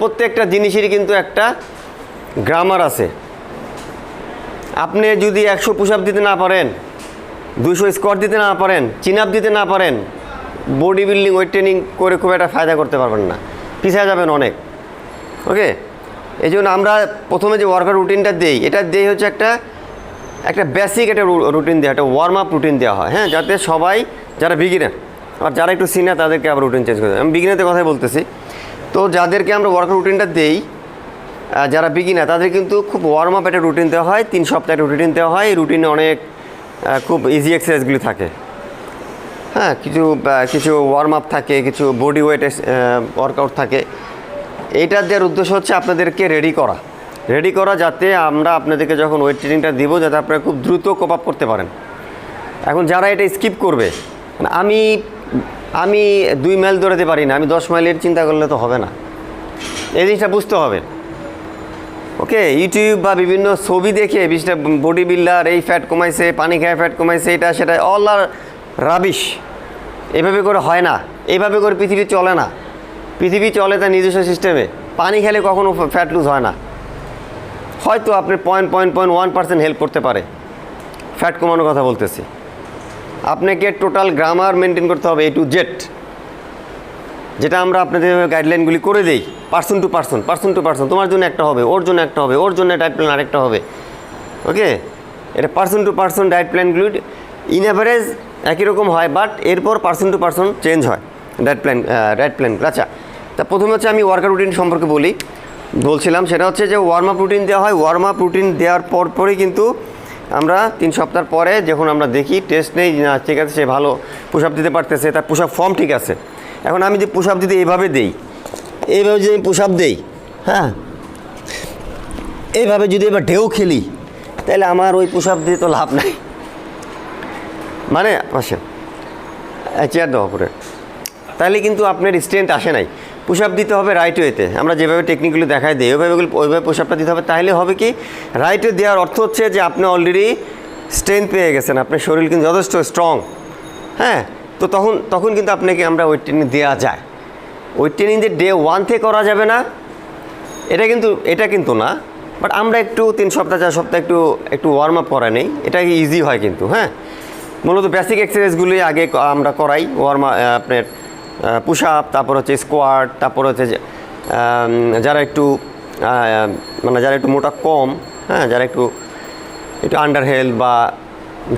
প্রত্যেকটা জিনিসেরই কিন্তু একটা গ্রামার আছে। আপনি যদি 100 পুশ আপ দিতে না পারেন, 200 স্কোয়াট দিতে না পারেন, চিন আপ দিতে না পারেন, বডি বিল্ডিং ওয়েট ট্রেনিং করে খুব একটা ফায়দা করতে পারবেন না, পিছিয়ে যাবেন অনেক। ওকে, এই জন্য আমরা প্রথমে যে ওয়ার্কআউট রুটিনটা দিই, এটা দিয়ে হচ্ছে একটা বেসিক একটা রুটিন দেওয়া, একটা ওয়ার্ম আপ রুটিন দেওয়া হয়, হ্যাঁ, যাতে সবাই যারা বিগিনার আর যারা একটু সিনিয়র তাদেরকে আবার রুটিন চেঞ্জ করে দেয়। আমি বিগিনারদের কথাই বলতেছি। তো যাদেরকে আমরা ওয়ার্কআউট রুটিনটা দেই, যারা বিগিনার তাদের কিন্তু খুব ওয়ার্ম আপ একটা রুটিন দেওয়া হয়, 3 সপ্তাহ একটা রুটিন দেওয়া হয়। এই রুটিনে অনেক খুব ইজি এক্সারসাইজগুলি থাকে, হ্যাঁ, কিছু ওয়ার্ম আপ থাকে, কিছু বডি ওয়েট ওয়ার্কআউট থাকে। এইটা দেওয়ার উদ্দেশ্য হচ্ছে আপনাদেরকে রেডি করা যাতে আমরা আপনাদেরকে যখন ওয়েট ট্রেনিংটা দিব যাতে আপনারা খুব দ্রুত কোপ আপ করতে পারেন। এখন যারা এটা স্কিপ করবে, মানে আমি 2 মাইল দৌড়াতে পারি না, আমি 10 মাইলের চিন্তা করলে তো হবে না, এই জিনিসটা বুঝতে হবে। ওকে, ইউটিউব বা বিভিন্ন ছবি দেখে বডি বিল্ডার এই ফ্যাট কমাইছে, পানি খায় ফ্যাট কমাইছে, এটা সেটা অল আর রাবিশ। এভাবে করে হয় না, এইভাবে করে পৃথিবী চলে না। পৃথিবী চলে তার নিজস্ব সিস্টেমে। পানি খেলে কখনো ফ্যাট লুজ হয় না। হয়তো আপনি 0.1% হেল্প করতে পারে, ফ্যাট কমানোর কথা বলতেছি। আপনাকে টোটাল গ্রামার মেনটেন করতে হবে A to Z, যেটা আমরা আপনাদের গাইডলাইনগুলি করে দিই। পার্সন টু পার্সন, তোমার জন্য একটা হবে, ওর জন্য একটা হবে, ওর জন্য ডায়েট প্ল্যান আরেকটা হবে। ওকে, এটা পার্সন টু পার্সন ডায়েট প্ল্যানগুলি ইন অ্যাভারেজ একই রকম হয়, বাট এরপর পার্সন টু পার্সন চেঞ্জ হয় ডায়েট প্ল্যান। আচ্ছা, তা প্রথমে হচ্ছে আমি ওয়ার্কআউট রুটিন সম্পর্কে বলছিলাম। সেটা হচ্ছে যে ওয়ার্ম আপ রুটিন দেওয়া হয়। ওয়ার্ম আপ রুটিন দেওয়ার পরেই কিন্তু আমরা 3 সপ্তাহ পরে যখন আমরা দেখি টেস্ট নেই না, ঠিক আছে, সে ভালো পুশ আপ দিতে পারতেছে, তার পুশ আপ ফর্ম ঠিক আছে। এখন আমি যে পুশ আপ দিতে এইভাবে যদি আমি পুশ আপ দিই, হ্যাঁ, এইভাবে যদি এবার ঢেউ খেলি, তাহলে আমার ওই পুশ আপ দিয়ে তো লাভ নাই। মানে আসেন চেয়ার দেওয়া করে, তাহলে কিন্তু আপনার স্ট্রেংথ আসে নাই। পুশ আপ দিতে হবে রাইট ওয়েতে, আমরা যেভাবে টেকনিকগুলো দেখাই দিই ওইভাবে পুশ আপটা দিতে হবে। তাহলে হবে কি, রাইট ওয়ে দেওয়ার অর্থ হচ্ছে যে আপনি অলরেডি স্ট্রেংথ পেয়ে গেছেন, আপনার শরীর কিন্তু যথেষ্ট স্ট্রং, হ্যাঁ। তো তখন কিন্তু আপনাকে আমরা ওয়েট ট্রেনিং দেওয়া যায়। ওয়েট ট্রেনিং যে ডে 1 থেকে করা যাবে না, এটা কিন্তু না, বাট আমরা একটু 3 সপ্তাহ 4 সপ্তাহ একটু ওয়ার্ম আপ করা নেই, এটা ইজি হয় কিন্তু, হ্যাঁ। মূলত বেসিক এক্সারসাইজগুলি আগে আমরা করাই, আপনার পুশ আপ, তারপর হচ্ছে স্কোয়াট, তারপর হচ্ছে যারা একটু মোটা কম, হ্যাঁ, যারা একটু আন্ডার হেল্ড বা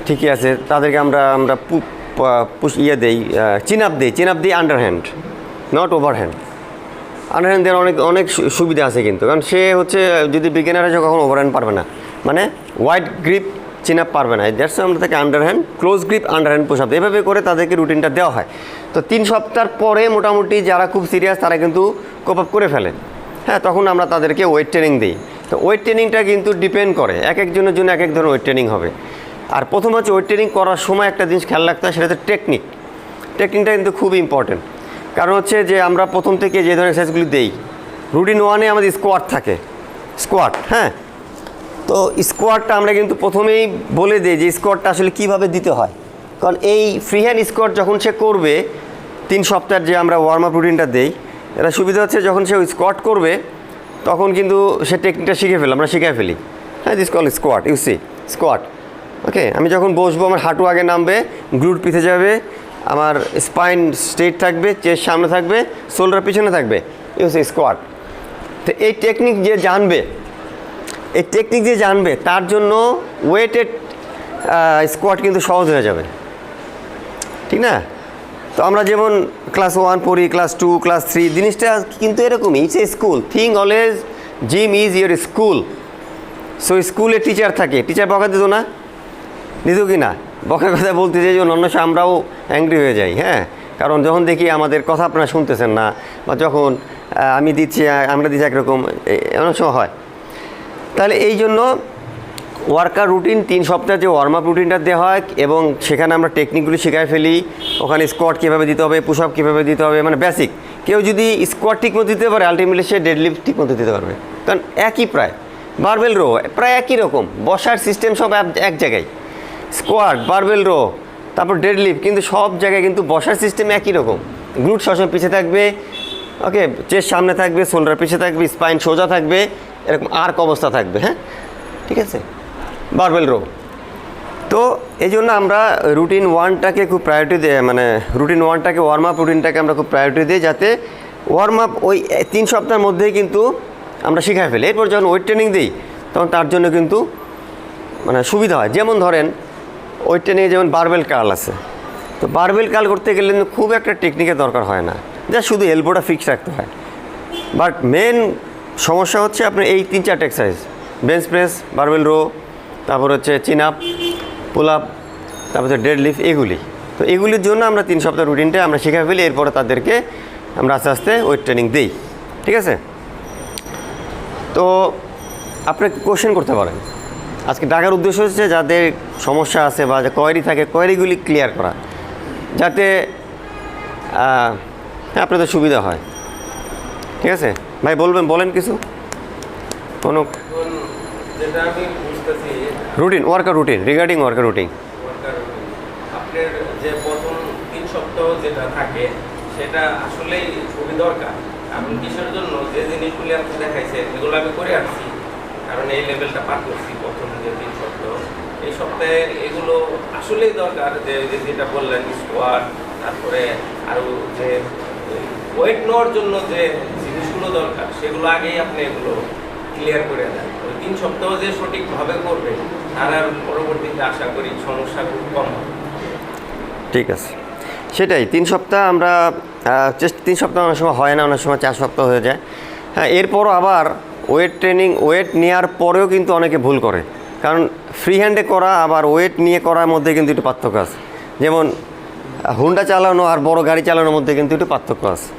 ঠিকই আছে, তাদেরকে আমরা চিন আপ দিই under hand, not over hand. Under hand দেওয়ার অনেক সুবিধা আছে কিন্তু, কারণ সে হচ্ছে যদি বিগিনার আছে কখনো ওভার হ্যান্ড পারবে না, মানে ওয়াইড গ্রিপ চিন আপ পারবে না। দ্যাটস আমরা তাকে under hand, close grip, under hand push up এভাবে করে তাদেরকে রুটিনটা দেওয়া হয়। তো 3 সপ্তাহ পরে মোটামুটি যারা খুব সিরিয়াস তারা কিন্তু কোপ আপ করে ফেলে, হ্যাঁ, তখন আমরা তাদেরকে ওয়েট ট্রেনিং দিই। তো ওয়েট ট্রেনিংটা কিন্তু ডিপেন্ড করে, এক একজনের জন্য এক এক ধরনের ওয়েট ট্রেনিং হবে। আর প্রথম হচ্ছে ওয়েট ট্রেনিং করার সময় একটা জিনিস খেয়াল রাখতে হয়, সেটা হচ্ছে টেকনিকটা কিন্তু খুবই ইম্পর্টেন্ট। কারণ হচ্ছে যে আমরা প্রথম থেকে যে ধরনের এক্সারসাইজগুলি দিই, রুটিন 1-এ আমাদের স্কোয়াট থাকে, হ্যাঁ। তো স্কোয়াটটা আমরা কিন্তু প্রথমেই বলে দিই যে স্কোয়াটটা আসলে কীভাবে দিতে হয়। কারণ এই ফ্রি হ্যান্ড স্কোয়াট যখন সে করবে 3 সপ্তাহের যে আমরা ওয়ার্ম আপ রুটিনটা দিই, এটা সুবিধা হচ্ছে যখন সে স্কোয়াট করবে তখন কিন্তু সে টেকনিকটা আমরা শিখে ফেলি, হ্যাঁ। This call squat. ওকে, আমি যখন বসবো আমার হাঁটু আগে নামবে, গ্লুট পিছে যাবে, আমার স্পাইন স্ট্রেট থাকবে, চেস্ট সামনে থাকবে, শোল্ডার পিছনে থাকবে, স্কোয়াট। তো এই টেকনিক যে জানবে তার জন্য ওয়েটেড স্কোয়াট কিন্তু সহজ হয়ে যাবে, ঠিক না? তো আমরা যেমন ক্লাস 1 পড়ি, ক্লাস 2, ক্লাস 3, জিনিসটা কিন্তু এরকমই। It's a school, think always gym is your school. So স্কুলে টিচার থাকে, টিচার বকা দিত না, দিত কি না? বকার কথা বলতে চাই, অন্য সময় আমরাও অ্যাংরি হয়ে যাই, হ্যাঁ। কারণ যখন দেখি আমাদের কথা আপনারা শুনতেছেন না, বা যখন আমরা দিচ্ছি একরকম, অনেক সময় হয়। তাহলে এই জন্য ওয়ার্কআউট রুটিন 3 সপ্তাহে যে ওয়ার্ম আপ রুটিনটা দেওয়া হয়, এবং সেখানে আমরা টেকনিকগুলি শেখায় ফেলি। ওখানে স্কোয়াট কীভাবে দিতে হবে, পুশ আপ কীভাবে দিতে হবে, মানে বেসিক। কেউ যদি স্কোয়াট ঠিক মতো দিতে পারে, আলটিমেটলি সে ডেডলিফট ঠিক মতো দিতে পারবে, কারণ একই প্রায় বারবেল রো প্রায় একই রকম, বসার সিস্টেম সব এক জায়গায়। স্কোয়াট, বারবেল রো, তারপর ডেডলিফট, কিন্তু সব জায়গায় কিন্তু বসার সিস্টেম একই রকম। গ্লুট সবসময় পিছিয়ে থাকবে, ওকে, চেস্ট সামনে থাকবে, শোল্ডার পিছে থাকবে, স্পাইন সোজা থাকবে, এরকম আর্ক অবস্থা থাকবে। হ্যাঁ, ঠিক আছে, বারবেল রো। তো এই জন্য আমরা রুটিন 1টাকে খুব প্রায়োরিটি দিই, মানে রুটিন 1টাকে ওয়ার্ম আপ রুটিনটাকে আমরা খুব প্রায়োরিটি দিই, যাতে ওয়ার্ম আপ ওই 3 সপ্তাহের মধ্যেই কিন্তু আমরা শিখাই ফেলি। এরপর যখন ওয়েট ট্রেনিং দিই তখন তার জন্য কিন্তু মানে সুবিধা হয়। যেমন ধরেন ওয়েট ট্রেনিংয়ে যেমন বারবেল কার্ল আছে, তো বারবেল কার্ল করতে গেলে কিন্তু খুব একটা টেকনিকের দরকার হয় না, যা শুধু এলবোটা ফিক্স রাখতে হয়। বাট মেন সমস্যা হচ্ছে আপনার এই 3-4টা exercise, bench press, barbell row, তারপর হচ্ছে চিন আপ, পুল আপ, তারপর হচ্ছে ডেড লিফট, এগুলি। তো এগুলির জন্য আমরা 3 সপ্তাহ রুটিনটা আমরা শিখে ফেলি, এরপরে তাদেরকে আমরা আস্তে আস্তে ওয়েট ট্রেনিং দিই। ঠিক আছে, তো আপনি কোশ্চেন করতে পারেন। আজকে ডাকার উদ্দেশ্য হচ্ছে যাদের সমস্যা আছে বা যে কোয়েরি থাকে, কোয়েরিগুলি ক্লিয়ার করা, যাতে আপনাদের সুবিধা হয়। ঠিক আছে ভাই, বলেন কিছু, কোনো যেটা আমি বুঝতেছি routine, worker routine, regarding worker routine. আপনার যে প্রথম 3 সপ্তাহ যেটা থাকে সেটা আসলেই খুবই দরকার। আপনি কিসের জন্য যে জিনিসগুলি আপনি দেখাইছেন এগুলো আমি করে আসছি, কারণ এই লেভেলটা পার করছি প্রথম যে 3 সপ্তাহ। এই সপ্তাহে এগুলো আসলেই দরকার, যে যেটা বললেন স্কোয়াট, তারপরে আরও যে ওয়েট নেওয়ার জন্য যে জিনিসগুলো দরকার সেগুলো আগেই আপনি এগুলো ক্লিয়ার করে দেন। ওই 3 সপ্তাহ যে সঠিকভাবে করবে তার আর পরবর্তীতে আশা করি সমস্যা খুব কম হবে। ঠিক আছে, সেটাই 3 সপ্তাহ আমরা 3 সপ্তাহ অনেক সময় হয় না, অনেক সময় 4 সপ্তাহ হয়ে যায়। হ্যাঁ, এরপরও আবার ওয়েট ট্রেনিং, ওয়েট নেওয়ার পরেও কিন্তু অনেকে ভুল করে, কারণ ফ্রি হ্যান্ডে করা আবার ওয়েট নিয়ে করার মধ্যে কিন্তু একটু পার্থক্য আছে। যেমন হুন্ডা চালানো আর বড় গাড়ি চালানোর মধ্যে কিন্তু একটু পার্থক্য আছে,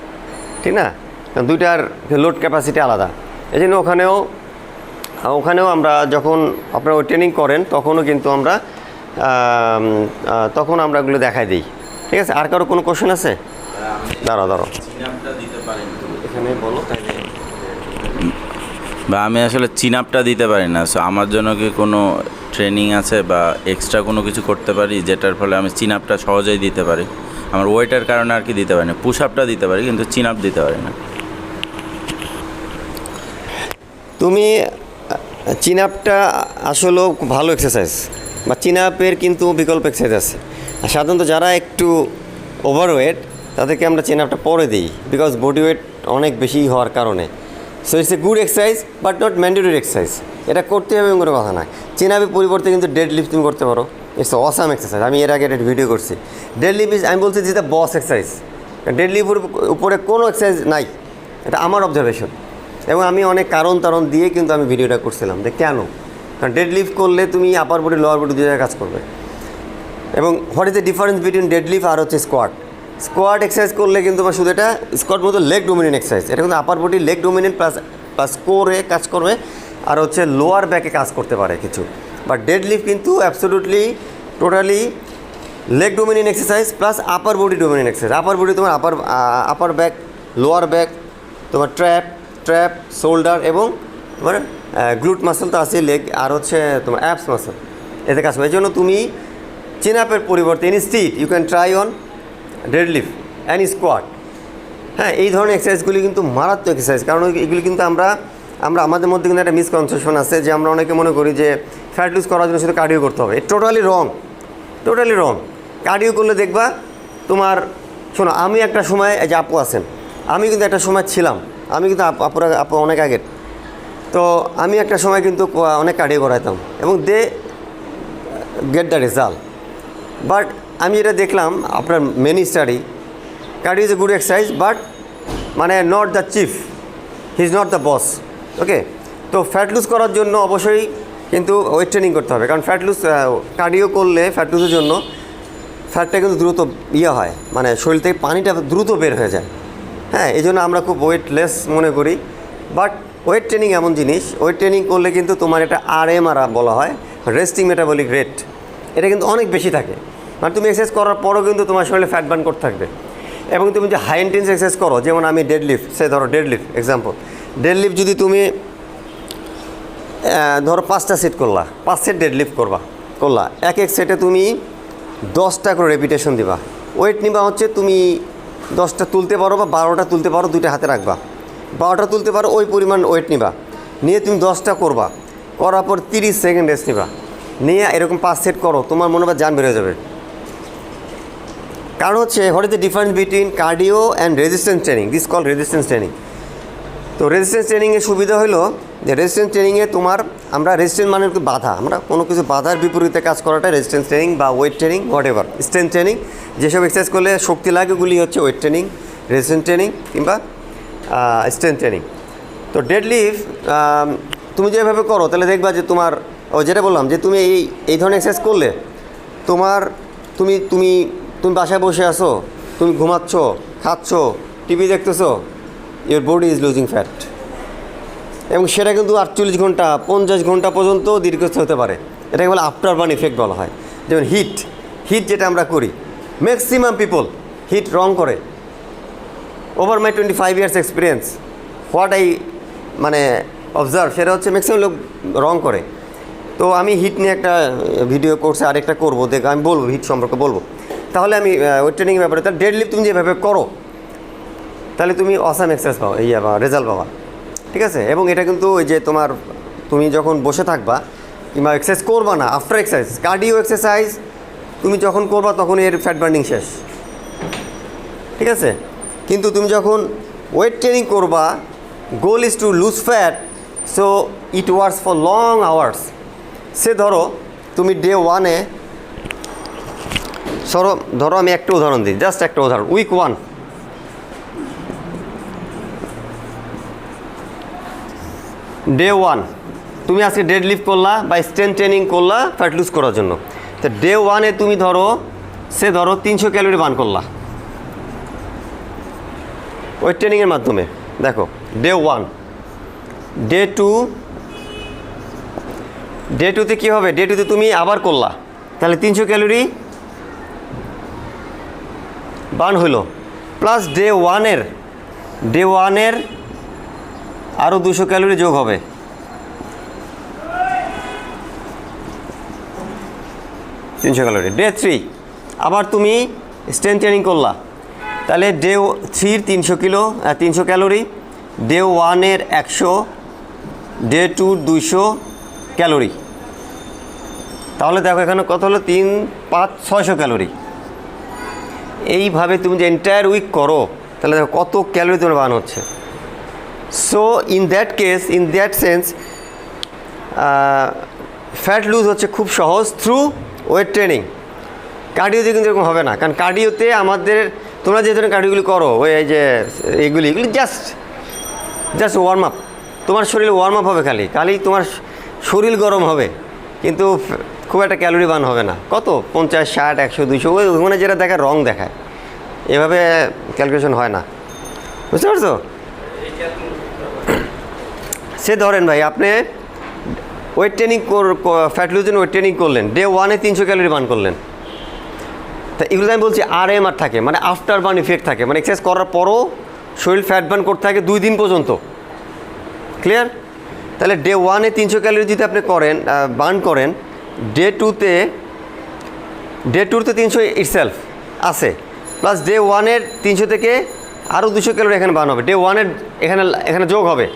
ঠিক না? কারণ দুইটার লোড ক্যাপাসিটি আলাদা। এই জন্য ওখানেও আমরা যখন আপনারা ওয়েট ট্রেনিং করেন তখনও কিন্তু আমরা এগুলো দেখাই দিই। ঠিক আছে, আর কারো কোনো কোশ্চেন আছে? দাঁড়াও এখানে বলো। বা আমি আসলে চিন আপটা দিতে পারি না, সো আমার জন্য কি কোনো ট্রেনিং আছে বা এক্সট্রা কোনো কিছু করতে পারি যেটার ফলে আমি চিন আপটা সহজেই দিতে পারি? আমার ওয়েটের কারণে আর কি দিতে পারি না। পুশ আপটা দিতে পারি কিন্তু চিন আপ দিতে পারি না। তুমি চিন আপটা আসলেও খুব ভালো এক্সারসাইজ, বা চিন আপের কিন্তু বিকল্প এক্সারসাইজ আছে। আর সাধারণত যারা একটু ওভারওয়েট তাদেরকে আমরা চিন আপটা পরে দিই, বিকজ বডি ওয়েট অনেক বেশি হওয়ার কারণে। So it's a good exercise but not mandatory exercise. এটা করতে হবে এমন কোনো কথা নয়। চিন আপের পরিবর্তে কিন্তু ডেড লিফট তুমি করতে পারো, ইটস অসাম এক্সারসাইজ। আমি এর আগে একটা ভিডিও করছি। ডেড লিফট আমি বলছি যে দ্য বস এক্সারসাইজ। ডেড লিফটের উপরে কোনো এক্সারসাইজ নাই, এটা আমার অবজারভেশন। এবং আমি অনেক কারণ দিয়ে কিন্তু আমি ভিডিওটা করছিলাম যে কেন, কারণ ডেড লিফট করলে তুমি আপার বডি লোয়ার বডি 2 জায়গায় কাজ করবে। এবং what is the difference between deadlift আর হচ্ছে স্কোয়াট এক্সারসাইজ করলে কিন্তু আমার শুধু এটা স্কোয়াট মতো লেগ ডোমিনেন্ট এক্সারসাইজ, এটা কিন্তু upper body leg dominant plus কোরে কাজ করবে, আর হচ্ছে লোয়ার ব্যাকে কাজ করতে পারে কিছু। বাট ডেড লিফট কিন্তু absolutely totally leg dominant exercise plus আপার বডি ডোমিনেন্ট এক্সারসাইজ। আপার বডি তোমার আপার ব্যাক, লোয়ার ব্যাক, তোমার ট্র্যাপ, শোল্ডার এবং তোমার গ্লুট মাসল তো আছে, লেগ, আর হচ্ছে তোমার অ্যাপস মাসল, এতে কাজ করে। এই জন্য তুমি চিন আপের পরিবর্তে instead you can try on dead lift and squat. হ্যাঁ, এই ধরনের এক্সারসাইজগুলি কিন্তু মারাত্মক এক্সারসাইজ, কারণ এগুলি কিন্তু আমরা আমাদের মধ্যে কিন্তু একটা মিসকনসেপশন আছে যে আমরা অনেকে মনে করি যে ফ্যাট লুজ করার জন্য শুধু কার্ডিও করতে হবে। টোটালি রং। কার্ডিও করলে দেখবা তোমার, শোনো, আমি একটা সময়, এই যে আপু আছেন, আমি কিন্তু একটা সময় ছিলাম, আমি কিন্তু আপু অনেক আগের, তো আমি একটা সময় কিন্তু অনেক কার্ডিও করাইতাম এবং they get the result. But আমি যেটা দেখলাম আপনার many study, cardio is a good exercise but মানে not the chief, he is not the boss. Okay, তো ফ্যাট লুজ করার জন্য অবশ্যই কিন্তু ওয়েট ট্রেনিং করতে হবে, কারণ ফ্যাট লুজ কার্ডিও করলে ফ্যাট লুজের জন্য ফ্যাটটা কিন্তু দ্রুত হয়, মানে শরীর থেকে পানিটা দ্রুত বের হয়ে যায়। হ্যাঁ, এই জন্য আমরা খুব ওয়েটলেস মনে করি। বাট ওয়েট ট্রেনিং এমন জিনিস, ওয়েট ট্রেনিং করলে কিন্তু তোমার এটা RMR বলা হয়, রেস্টিং মেটাবলিক রেট, এটা কিন্তু অনেক বেশি থাকে। মানে তুমি এক্সারসাইজ করার পরও কিন্তু তোমার শরীরে ফ্যাট বার্ন করতে থাকবে। এবং তুমি যে হাই ইন্টেন্স এক্সারসাইজ করো, যেমন আমি ডেড লিফট, ধরো dead lift example, dead lift যদি তুমি ধরো 5টা সেট করলা, 5 সেট ডেড লিফট করলা, এক সেটে তুমি 10টা করে রেপিটেশন দিবা। ওয়েট নিবা হচ্ছে তুমি 10টা তুলতে পারো বা 12টা তুলতে পারো, দুইটা হাতে রাখবা। 12টা তুলতে পারো, ওই পরিমাণ ওয়েট নিবা, নিয়ে তুমি 10টা করবা, করার পর 30 সেকেন্ড রেস্ট নিবা, নিয়ে এরকম 5 সেট করো, তোমার মনে হয় জান বের হয়ে যাবে। কারণ হচ্ছে what is the difference between cardio and resistance training, this call resistance training. তো রেজিস্ট্যান্স ট্রেনিংয়ের সুবিধা হলো যে রেজিস্ট্যান্স ট্রেনিংয়ে তোমার, আমরা রেজিস্ট্যান্স মানে কি বাধা, আমরা কোনো কিছু বাধার বিপরীতে কাজ করাটা রেজিস্ট্যান্স ট্রেনিং বা weight training, what ever. Strength training, যেসব এক্সারসাইজ করলে শক্তি লাগে ওগুলি হচ্ছে ওয়েট ট্রেনিং, রেজিস্ট্যান্স ট্রেনিং কিংবা স্ট্রেংথ ট্রেনিং। তো ডেডলিফট তুমি যেভাবে করো তাহলে দেখবা যে তোমার, যেটা বললাম যে তুমি এই ধরনের এক্সারসাইজ করলে তোমার, তুমি তুমি তুমি বাসায় বসে আসো, তুমি ঘুমাচ্ছ, খাচ্ছ, টিভি দেখতেছো, your body is losing fat, এবং সেটা কিন্তু 48 ঘন্টা 50 ঘন্টা পর্যন্ত দীর্ঘস্থায়ী হতে পারে। এটাকে বলে আফটার বার্ন ইফেক্ট বলা হয়। যেমন হিট যেটা আমরা করি, ম্যাক্সিমাম পিপল হিট রং করে। Over my 25 years experience, what I মানে অবজার্ভ, সেটা হচ্ছে ম্যাক্সিমাম লোক রং করে। তো আমি হিট নিয়ে একটা ভিডিও কোর্সে আরেকটা করবো, দেখ আমি বলবো হিট সম্পর্কে বলবো। তাহলে আমি ওয়েট ট্রেনিংয়ের ব্যাপারে, তাহলে ডেডলিফট তুমি যেভাবে করো তাহলে তুমি অসাম এক্সারসাইজ পাও, রেজাল্ট পাবা, ঠিক আছে। এবং এটা কিন্তু ওই যে তোমার, তুমি যখন বসে থাকবা কিংবা এক্সারসাইজ করবা না, আফটার এক্সারসাইজ, কার্ডিও এক্সারসাইজ তুমি যখন করবা তখন এর ফ্যাট বার্নিং শেষ, ঠিক আছে। কিন্তু তুমি যখন ওয়েট ট্রেনিং করবা, goal is to lose fat, so it works for long hours. সে ধরো তুমি ডে 1-এ, ধরো আমি একটা উদাহরণ দিই, জাস্ট একটা উদাহরণ, উইক 1, ডে 1 তুমি আজকে ডেডলিফট করলা বা স্ট্রেংথ ট্রেনিং করলা ফ্যাট লুজ করার জন্য। তো ডে 1-এ তুমি ধরো 300 ক্যালোরি বার্ন করলা ওয়েট ট্রেনিংয়ের মাধ্যমে। দেখো ডে 1, ডে 2-তে কী হবে, ডে 2-তে তুমি আবার করলা, তাহলে 300 ক্যালোরি বার্ন হইলো, প্লাস ডে 1-এর আরও 200 ক্যালোরি যোগ হবে, ক্যালোরি। ডে 3 আবার তুমি স্ট্রেংথ ট্রেনিং করলা, তাহলে ডে 3-র 300 ক্যালোরি, ডে 1-এর 100, ডে 2-র 200 ক্যালোরি। তাহলে দেখো এখানে কত হলো, 3, 5, 600 ক্যালোরি। এইভাবে তুমি যে এন্টায়ার উইক করো তাহলে দেখো কত ক্যালোরি তোমার বার্ন হচ্ছে। So in that sense fat lose হচ্ছে খুব সহজ থ্রু ওয়েট ট্রেনিং। কার্ডিওতে কিন্তু এরকম হবে না, কারণ কার্ডিওতে আমাদের, তোমরা যে ধরনের কার্ডিওগুলি করো, ওই যে এগুলি জাস্ট ওয়ার্ম আপ, তোমার শরীর ওয়ার্ম আপ হবে, খালি তোমার শরীর গরম হবে, কিন্তু খুব একটা ক্যালোরি বার্ন হবে না। কত 50, 60, 100, 200, ওখানে যেটা দেখায় রং দেখায়, এভাবে ক্যালকুলেশন হয় না, বুঝতে পারছো। সে ধরেন ভাই আপনি ওয়েট ট্রেনিং ফ্যাট লুজের ওয়েট ট্রেনিং করলেন, ডে 1-এ 300 ক্যালোরি বার্ন করলেন। তা এগুলো আমি বলছি RMR থাকে, মানে আফটার বার্ন ইফেক্ট থাকে, মানে এক্সারসাইজ করার পরও শরীর ফ্যাট বার্ন করতে থাকে 2 দিন পর্যন্ত, ক্লিয়ার। তাহলে ডে 1-এ 300 ক্যালোরি যদি আপনি বার্ন করেন, ডে 2-তে 300 ইটসেলফ আছে, প্লাস ডে 1-এর 300 থেকে আরও 200 ক্যালোরি এখানে বার্ন হবে, ডে 1-এর এখানে যোগ হবে।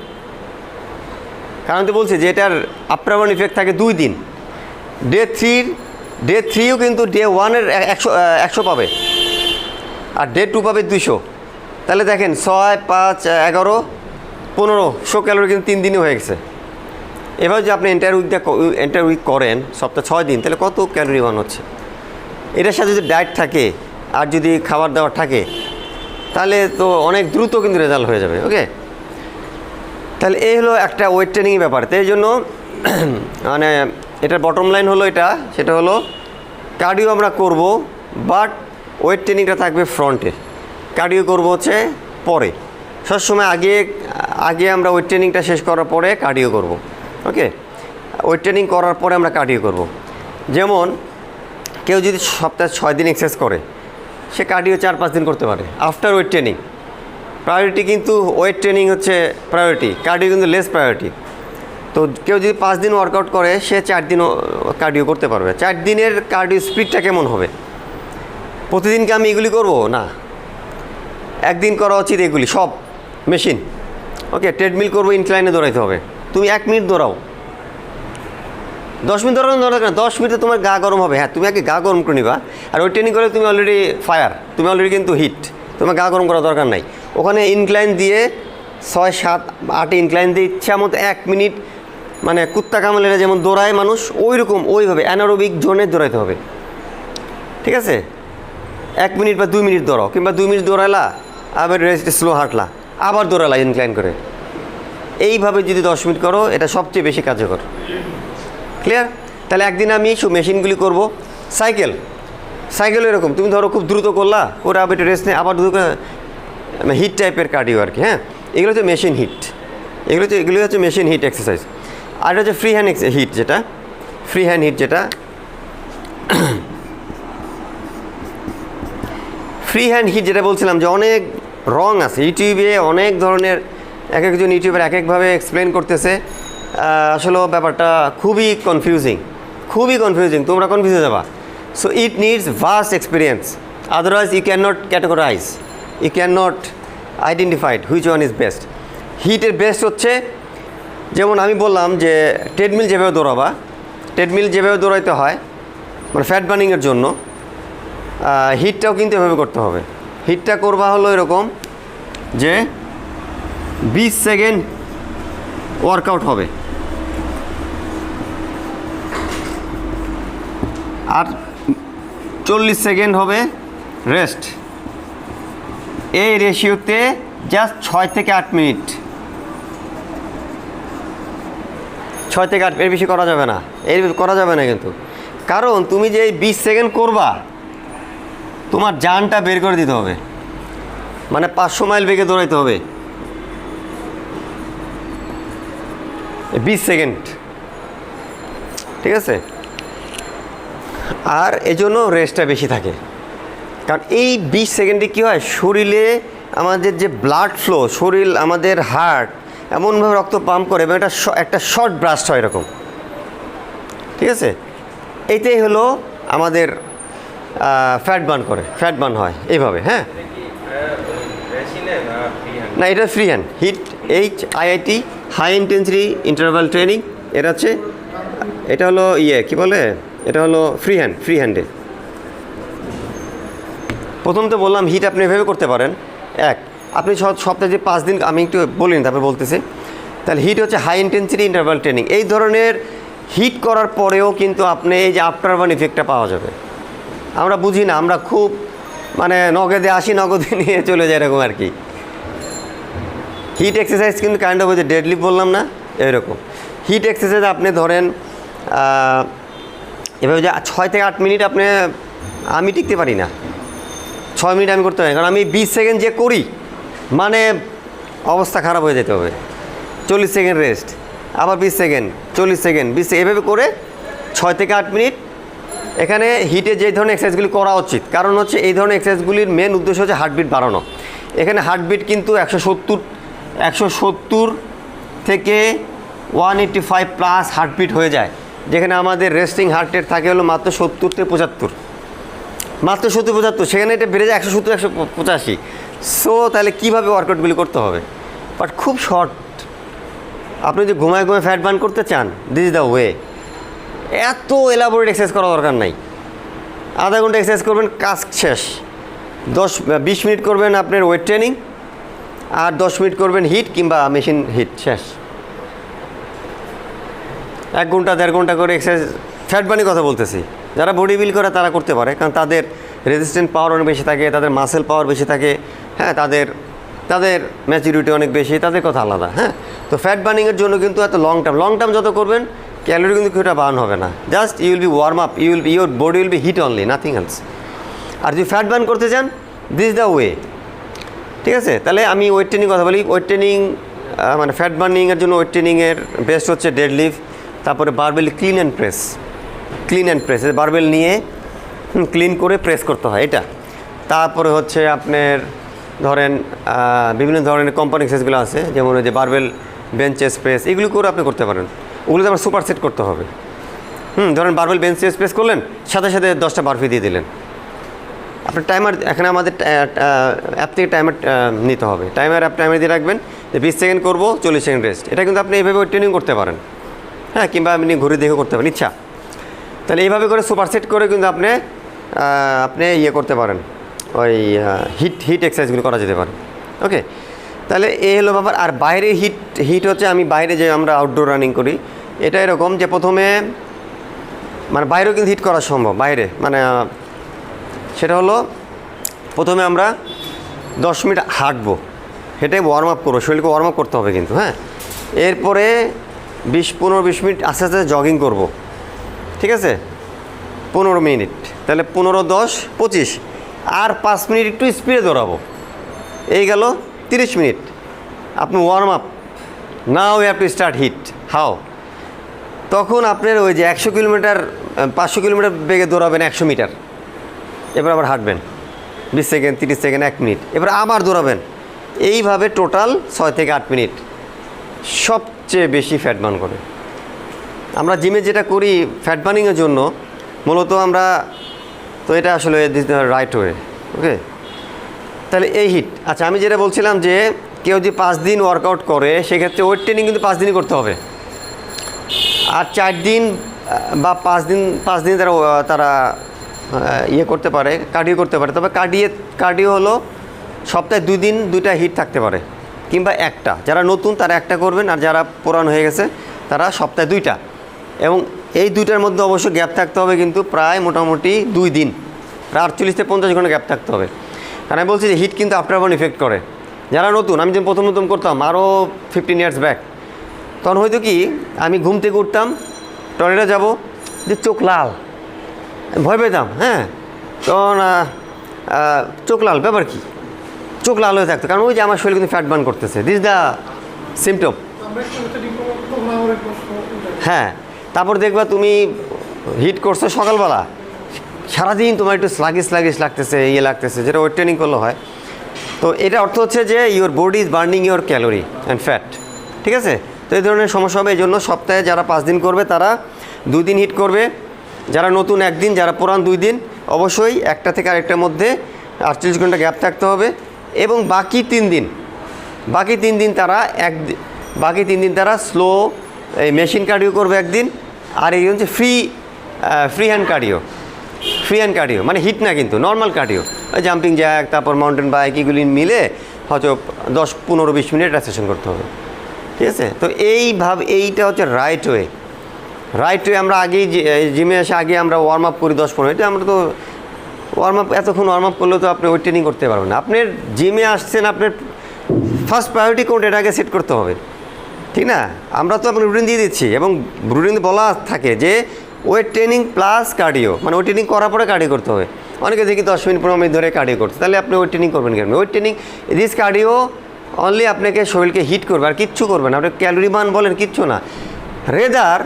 কারণ তো বলছি যে এটার আফটার বার্ন ইফেক্ট থাকে 2 দিন। ডে 3ও কিন্তু ডে 1-এর 100 পাবে, আর ডে 2 পাবে 200। তাহলে দেখেন 6, 5, 11, 1500 ক্যালোরি কিন্তু 3 দিনে হয়ে গেছে। এবার যদি আপনি এন্টায়ার উইক করেন, সপ্তাহে 6 দিন, তাহলে কত ক্যালোরি বার্ন হচ্ছে। এটার সাথে যদি ডায়েট থাকে আর যদি খাবার দাবার থাকে, তাহলে তো অনেক দ্রুত কিন্তু রেজাল্ট হয়ে যাবে। ওকে, তাহলে এই হলো একটা ওয়েট ট্রেনিংয়ের ব্যাপার। তো এই জন্য মানে এটার বটম লাইন হলো সেটা হলো কার্ডিও আমরা করব, বাট ওয়েট ট্রেনিংটা থাকবে ফ্রন্টে, কার্ডিও করব হচ্ছে পরে। সবসময় আগে আমরা ওয়েট ট্রেনিংটা শেষ করার পরে কার্ডিও করব। ওকে, ওয়েট ট্রেনিং করার পরে আমরা কার্ডিও করব। যেমন কেউ যদি সপ্তাহে 6 দিন এক্সারসাইজ করে, সে কার্ডিও 4-5 দিন করতে পারে আফটার ওয়েট ট্রেনিং। প্রায়োরিটি কিন্তু ওয়েট ট্রেনিং হচ্ছে প্রায়োরিটি, কার্ডিও কিন্তু লেস প্রায়োরিটি। তো কেউ যদি 5 দিন ওয়ার্কআউট করে, সে 4 দিনও কার্ডিও করতে পারবে। 4 দিনের কার্ডিও স্পিডটা কেমন হবে? প্রতিদিন কি আমি এগুলি করবো? না, একদিন করা উচিত এগুলি সব মেশিন। ওকে, ট্রেডমিল করবো, ইনক্লাইনে দৌড়াইতে হবে। তুমি 1 মিনিট দৌড়াও, 10 মিনিট দৌড়ানো দরকার না, 10 মিনিটে তোমার গা গরম হবে। হ্যাঁ, তুমি আগে গা গরম করে নিবা। আর ওই ট্রেনিং করে তুমি অলরেডি ফায়ার, তুমি অলরেডি কিন্তু হিট, তোমার গা গরম করার দরকার নাই। ওখানে ইনক্লাইন দিয়ে 6, 7, 8 ইনক্লাইন দিয়ে ইচ্ছা মতো 1 মিনিট, মানে কুত্তা কামড়েরা যেমন দৌড়ায় মানুষ, ওই রকম ওইভাবে অ্যানারোবিক জোনে দৌড়াইতে হবে। ঠিক আছে, 1 মিনিট বা 2 মিনিট দৌড়াও, কিংবা 2 মিনিট দৌড়াইলা, আবার রেস্ট স্লো হাঁটলা, আবার দৌড়ালা ইনক্লাইন করে। এইভাবে যদি 10 মিনিট করো, এটা সবচেয়ে বেশি কার্যকর। ক্লিয়ার? তাহলে একদিন আমি মেশিনগুলি করব। সাইকেল এরকম, তুমি ধরো খুব দ্রুত করলা, করে আবার একটু রেস্ট নেই, আবার দ্রুত হিট টাইপের কার্ডিও আর কি। হ্যাঁ, এগুলো হচ্ছে মেশিন হিট, এগুলো হচ্ছে মেশিন হিট এক্সারসাইজ। আর হচ্ছে ফ্রি হ্যান্ড হিট, যেটা ফ্রি হ্যান্ড হিট, যেটা ফ্রি হ্যান্ড হিট যেটা বলছিলাম যে অনেক রং আছে ইউটিউবে, অনেক ধরনের এক একজন ইউটিউবার এক একভাবে এক্সপ্লেন করতেছে। আসলে ব্যাপারটা খুবই কনফিউজিং, তোমরা কনফিউজ হয়ে যাবা। So it needs vast experience, otherwise you can not categorise, you can not identified which one is best. হিটের বেস্ট হচ্ছে, যেমন আমি বললাম যে ট্রেডমিল যেভাবে দৌড়াইতে হয়, মানে ফ্যাট বার্নিংয়ের জন্য, হিটটাও কিন্তু এভাবে করতে হবে। হিটটা করবা হলো এরকম যে 20 সেকেন্ড ওয়ার্কআউট হবে, আর 40 সেকেন্ড হবে রেস্ট। এই রেশিওতে জাস্ট 6 থেকে 8 মিনিট, 6 থেকে 8, এর বেশি করা যাবে না, কিন্তু। কারণ তুমি যে 20 সেকেন্ড করবা, তোমার জানটা বের করে দিতে হবে, মানে 500 মাইল বেগে দৌড়াইতে হবে 20 সেকেন্ড। ঠিক আছে, আর এই জন্য রেস্টটা বেশি থাকে। কারণ এই 20 সেকেন্ডে কী হয়, শরীরে আমাদের যে ব্লাড ফ্লো, শরীর আমাদের হার্ট এমনভাবে রক্ত পাম্প করে, এবং একটা শর্ট ব্রাস্ট হয় এরকম। ঠিক আছে, এইটাই হলো আমাদের ফ্যাট বার্ন হয় এইভাবে। হ্যাঁ, না, এটা free hand HIIT, HIIT, high intensity interval training. এটা হলো কী বলে, এটা হলো ফ্রি হ্যান্ডে। প্রথম তো বললাম হিট আপনি এভাবে করতে পারেন। আপনি সপ্তাহে যে 5 দিন, আমি একটু বলিনি, তারপরে বলতেছি। তাহলে হিট হচ্ছে হাই ইন্টেন্সিটি ইন্টারভাল ট্রেনিং। এই ধরনের হিট করার পরেও কিন্তু আপনি এই যে আফটার বার্ন ইফেক্টটা পাওয়া যাবে। আমরা বুঝি না, আমরা খুব মানে নগদে আসি, নগদে নিয়ে চলে যায় এরকম আর কি। হিট এক্সারসাইজ কিন্তু কাইন্ড অফ যে ডেডলিফট বললাম না, এরকম হিট এক্সারসাইজ। আপনি ধরেন এভাবে যে 6 থেকে 8 মিনিট আমি টিকতে পারি না, 6 মিনিট আমি করতে পারি, কারণ আমি 20 সেকেন্ড যে করি, মানে অবস্থা খারাপ হয়ে যেতে হবে। 40 সেকেন্ড রেস্ট, আবার 20 সেকেন্ড, 40 সেকেন্ড, 20 সেকেন্ড, এভাবে করে 6 থেকে 8 মিনিট। এখানে হিটে যে ধরনের এক্সারসাইজগুলি করা উচিত, কারণ হচ্ছে এই ধরনের এক্সারসাইজগুলির মেন উদ্দেশ্য হচ্ছে হার্টবিট বাড়ানো। এখানে হার্টবিট কিন্তু 170 থেকে 185 প্লাস হার্টবিট হয়ে যায়, যেখানে আমাদের রেস্টিং হার্ট রেট থাকে হলো মাত্র 70 থেকে 75, মাত্র 70-75, সেখানে এটা বেড়ে যায় 170-185। সো তাহলে কীভাবে ওয়ার্কআউটগুলি করতে হবে? বাট খুব শর্ট। আপনি যদি ঘুমায় ফ্যাট বার্ন করতে চান, দিস ইজ দ্য ওয়ে। এত এলাবোরেট এক্সারসাইজ করা দরকার নাই, আধা ঘন্টা এক্সারসাইজ করবেন, কাজ শেষ। 20 মিনিট করবেন আপনার ওয়েট ট্রেনিং, আর 10 মিনিট করবেন হিট কিংবা মেশিন হিট, শেষ। 1 ঘন্টা 1.5 ঘন্টা করে এক্সারসাইজ, ফ্যাট বার্নের কথা বলতেছি। যারা বডি বিল্ড করে তারা করতে পারে, কারণ তাদের রেজিস্ট্যান্ট পাওয়ার অনেক বেশি থাকে, তাদের মাসেল পাওয়ার বেশি থাকে। হ্যাঁ, তাদের ম্যাচুরিটি অনেক বেশি, তাদের কথা আলাদা। হ্যাঁ, তো ফ্যাট বার্নিংয়ের জন্য কিন্তু এত লং টার্ম যত করবেন, ক্যালোরি কিন্তু খুবটা বার্ন হবে না। Just you will be warm up, your body will be heat only, nothing else. আর যদি ফ্যাট বার্ন করতে চান, দিস ইজ দ্য ওয়ে। ঠিক আছে, তাহলে আমি ওয়েট ট্রেনিং কথা বলি। ওয়েট ট্রেনিং মানে ফ্যাট বার্নিংয়ের জন্য ওয়েট ট্রেনিংয়ের বেস্ট হচ্ছে ডেডলিফট, তারপরে barbell clean and press, barbell নিয়ে ক্লিন করে প্রেস করতে হয় এটা। তারপরে হচ্ছে আপনার ধরেন বিভিন্ন ধরনের কোম্পানি এক্সারসাইজগুলো আছে, যেমন ওই যে বারবেল বেঞ্চ চেস্ট প্রেস, এগুলো করে আপনি করতে পারেন। ওগুলোতে আমার সুপার সেট করতে হবে। ধরেন বারবেল বেঞ্চ চেস্ট প্রেস করলেন, সাথে সাথে 10টা বারফি দিয়ে দিলেন, আপনার টাইমার এখানে আমাদের অ্যাপ থেকে টাইমার নিতে হবে, অ্যাপ টাইমার দিয়ে রাখবেন যে 20 সেকেন্ড করবো, 40 সেকেন্ড রেস্ট। এটা কিন্তু আপনি এইভাবে ট্রেনিং করতে পারেন, হ্যাঁ, কিংবা আপনি ঘুরে দেখে করতে পারেন ইচ্ছা। তাহলে এইভাবে করে সুপার সেট করে কিন্তু আপনি ইয়ে করতে পারেন, ওই হিট এক্সারসাইজগুলো করা যেতে পারে। ওকে, তাহলে এই হলো ব্যাপার। আর বাইরে হিট হচ্ছে, আমি বাইরে যে আমরা আউটডোর রানিং করি, এটা এরকম যে প্রথমে মানে বাইরেও কিন্তু হিট করা সম্ভব বাইরে, মানে সেটা হলো প্রথমে আমরা 10 মিনিট হাঁটবো, হেঁটে ওয়ার্ম আপ করবো, শরীরকে ওয়ার্ম আপ করতে হবে কিন্তু, হ্যাঁ। এরপরে 15-20 মিনিট আস্তে আস্তে জগিং করব, ঠিক আছে, 15 মিনিট, তাহলে 15, 10, 25, আর 5 মিনিট একটু স্পিডে দৌড়াবো। এই গেল 30 মিনিট। আপনি warm up, now you have to start HIIT. How? তখন আপনার ওই যে 100 কিলোমিটার 500 কিলোমিটার বেগে দৌড়াবেন 100 মিটার, এবার আবার হাঁটবেন 20 সেকেন্ড, 30 সেকেন্ড, 1 মিনিট, এবার আবার দৌড়াবেন। এইভাবে টোটাল 6 থেকে 8 মিনিট সবচেয়ে বেশি ফ্যাট বার্ন করে। আমরা জিমে যেটা করি ফ্যাট বার্নিংয়ের জন্য মূলত আমরা, তো এটা আসলে রাইট ওয়ে। ওকে, তাহলে এই হিট। আচ্ছা, আমি যেটা বলছিলাম যে কেউ যদি 5 দিন ওয়ার্কআউট করে সেক্ষেত্রে ওয়েট ট্রেনিং কিন্তু 5 দিনই করতে হবে। আর 4 দিন বা 5 দিন তারা ইয়ে করতে পারে, কার্ডিও করতে পারে। তবে কার্ডিও হলো সপ্তাহে 2 দিন 2টা হিট থাকতে পারে, কিংবা একটা। যারা নতুন তারা একটা করবেন, আর যারা পুরানো হয়ে গেছে তারা সপ্তাহে 2টা। এবং এই 2টার মধ্যে অবশ্য গ্যাপ থাকতে হবে, কিন্তু প্রায় মোটামুটি 2 দিন, প্রায় 48 থেকে 50 ঘন্টা গ্যাপ থাকতে হবে। কারণ আমি বলছি যে হিট কিন্তু আফটার বার্ন ইফেক্ট করে। যারা নতুন, আমি যখন প্রথম করতাম আরও 15 ইয়ার্স ব্যাক, তখন হয়তো কি আমি ঘুম থেকে উঠতাম, টয়লেটে যাব, যে চোখ লাল, ভয় পেতাম, হ্যাঁ। তখন চোখ লাল, ব্যাপার কি, চোখ লাল হয়ে থাকতো, কারণ ওই যে আমার শরীর কিন্তু ফ্যাট বার্ন করতেছে, দিস দ্য সিমটম। হ্যাঁ, তারপর দেখবা তুমি হিট করছো সকালবেলা, সারাদিন তোমার একটু স্লাগিশ লাগতেছে, লাগতেছে, যেটা ওয়েট ট্রেনিং করলে হয়। তো এটা অর্থ হচ্ছে যে your body is burning your calorie and fat, ঠিক আছে। তো এই ধরনের সমস্যা হবে। এই জন্য সপ্তাহে যারা 5 দিন করবে তারা 2 দিন হিট করবে, যারা নতুন 1 দিন, যারা পুরান 2 দিন। অবশ্যই একটা থেকে আরেকটার মধ্যে 48 ঘন্টা গ্যাপ থাকতে হবে। এবং বাকি 3 দিন তারা স্লো এই মেশিন কার্ডিও করবে 1 দিন, আর এই হচ্ছে ফ্রি হ্যান্ড কার্ডিও, মানে হিট না কিন্তু নর্মাল কার্ডিও, জাম্পিং জ্যাক, তারপর মাউন্টেন বাইক, এগুলি মিলে হয়তো 10, 15, 20 মিনিট সেশন করতে হবে, ঠিক আছে। তো এইটা হচ্ছে রাইট ওয়ে। আমরা আগেই জিমে এসে আগে আমরা ওয়ার্ম আপ করি 10-15 মিনিট। আমরা তো এতক্ষণ ওয়ার্ম আপ করলেও তো আপনি ওয়েট ট্রেনিং করতে পারবেন না। আপনার জিমে আসছেন, আপনার ফার্স্ট প্রায়োরিটি কোনটা, এটা আগে সেট করতে হবে, ঠিক না। আমরা তো আপনার রুটিন দিয়ে দিচ্ছি, এবং রুটিন বলা থাকে যে ওয়েট ট্রেনিং প্লাস কার্ডিও, মানে ওয়েট ট্রেনিং করার পরে কার্ডিও করতে হবে। অনেকে দেখি 10 মিনিট 15 মিনিট ধরে কার্ডিও করতে, তাহলে আপনি ওয়েট ট্রেনিং করবেন কেন? Weight training this cardio only আপনাকে শরীরকে হিট করবে, আর কিচ্ছু করবে না। আপনি ক্যালোরি বার্ন বলেন, কিচ্ছু না। Rather